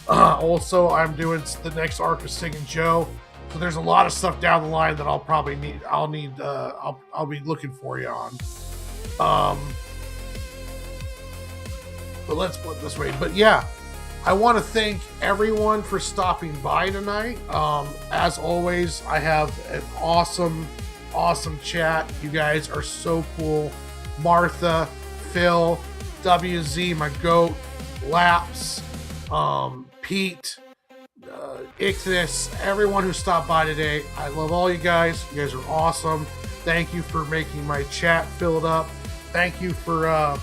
Also, I'm doing the next arc of Cig and Joe. So there's a lot of stuff down the line that I'll probably need. I'll be looking for you on. But let's put it this way. But yeah, I want to thank everyone for stopping by tonight. As always, I have an awesome chat. You guys are so cool. Martha, Phil, WZ, my goat, Laps, Pete, Ichthus, everyone who stopped by today. I love all you guys. You guys are awesome. Thank you for making my chat filled up. Thank you for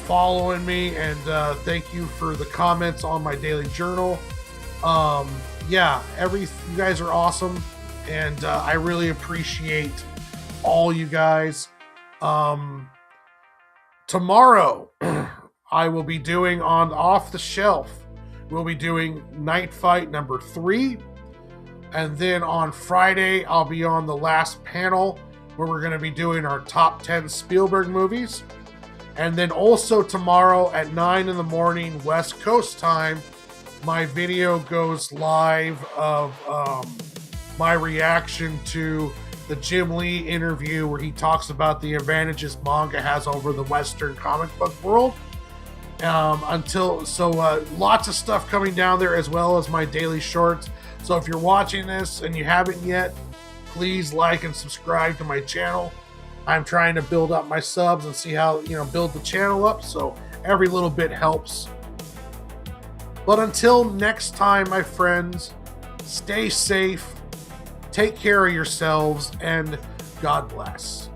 following me, and thank you for the comments on my daily journal. Yeah, you guys are awesome, and I really appreciate all you guys. Tomorrow I will be doing on Off the Shelf. We'll be doing Night Fight number 3, and then on Friday I'll be on the last panel where we're going to be doing our top 10 Spielberg movies. And then also tomorrow at 9 in the morning West Coast time, my video goes live of my reaction to the Jim Lee interview where he talks about the advantages manga has over the Western comic book world. Lots of stuff coming down there, as well as my daily shorts. So if you're watching this and you haven't yet, please like and subscribe to my channel. I'm trying to build up my subs and see how, build the channel up. So every little bit helps. But until next time, my friends, stay safe, take care of yourselves, and God bless.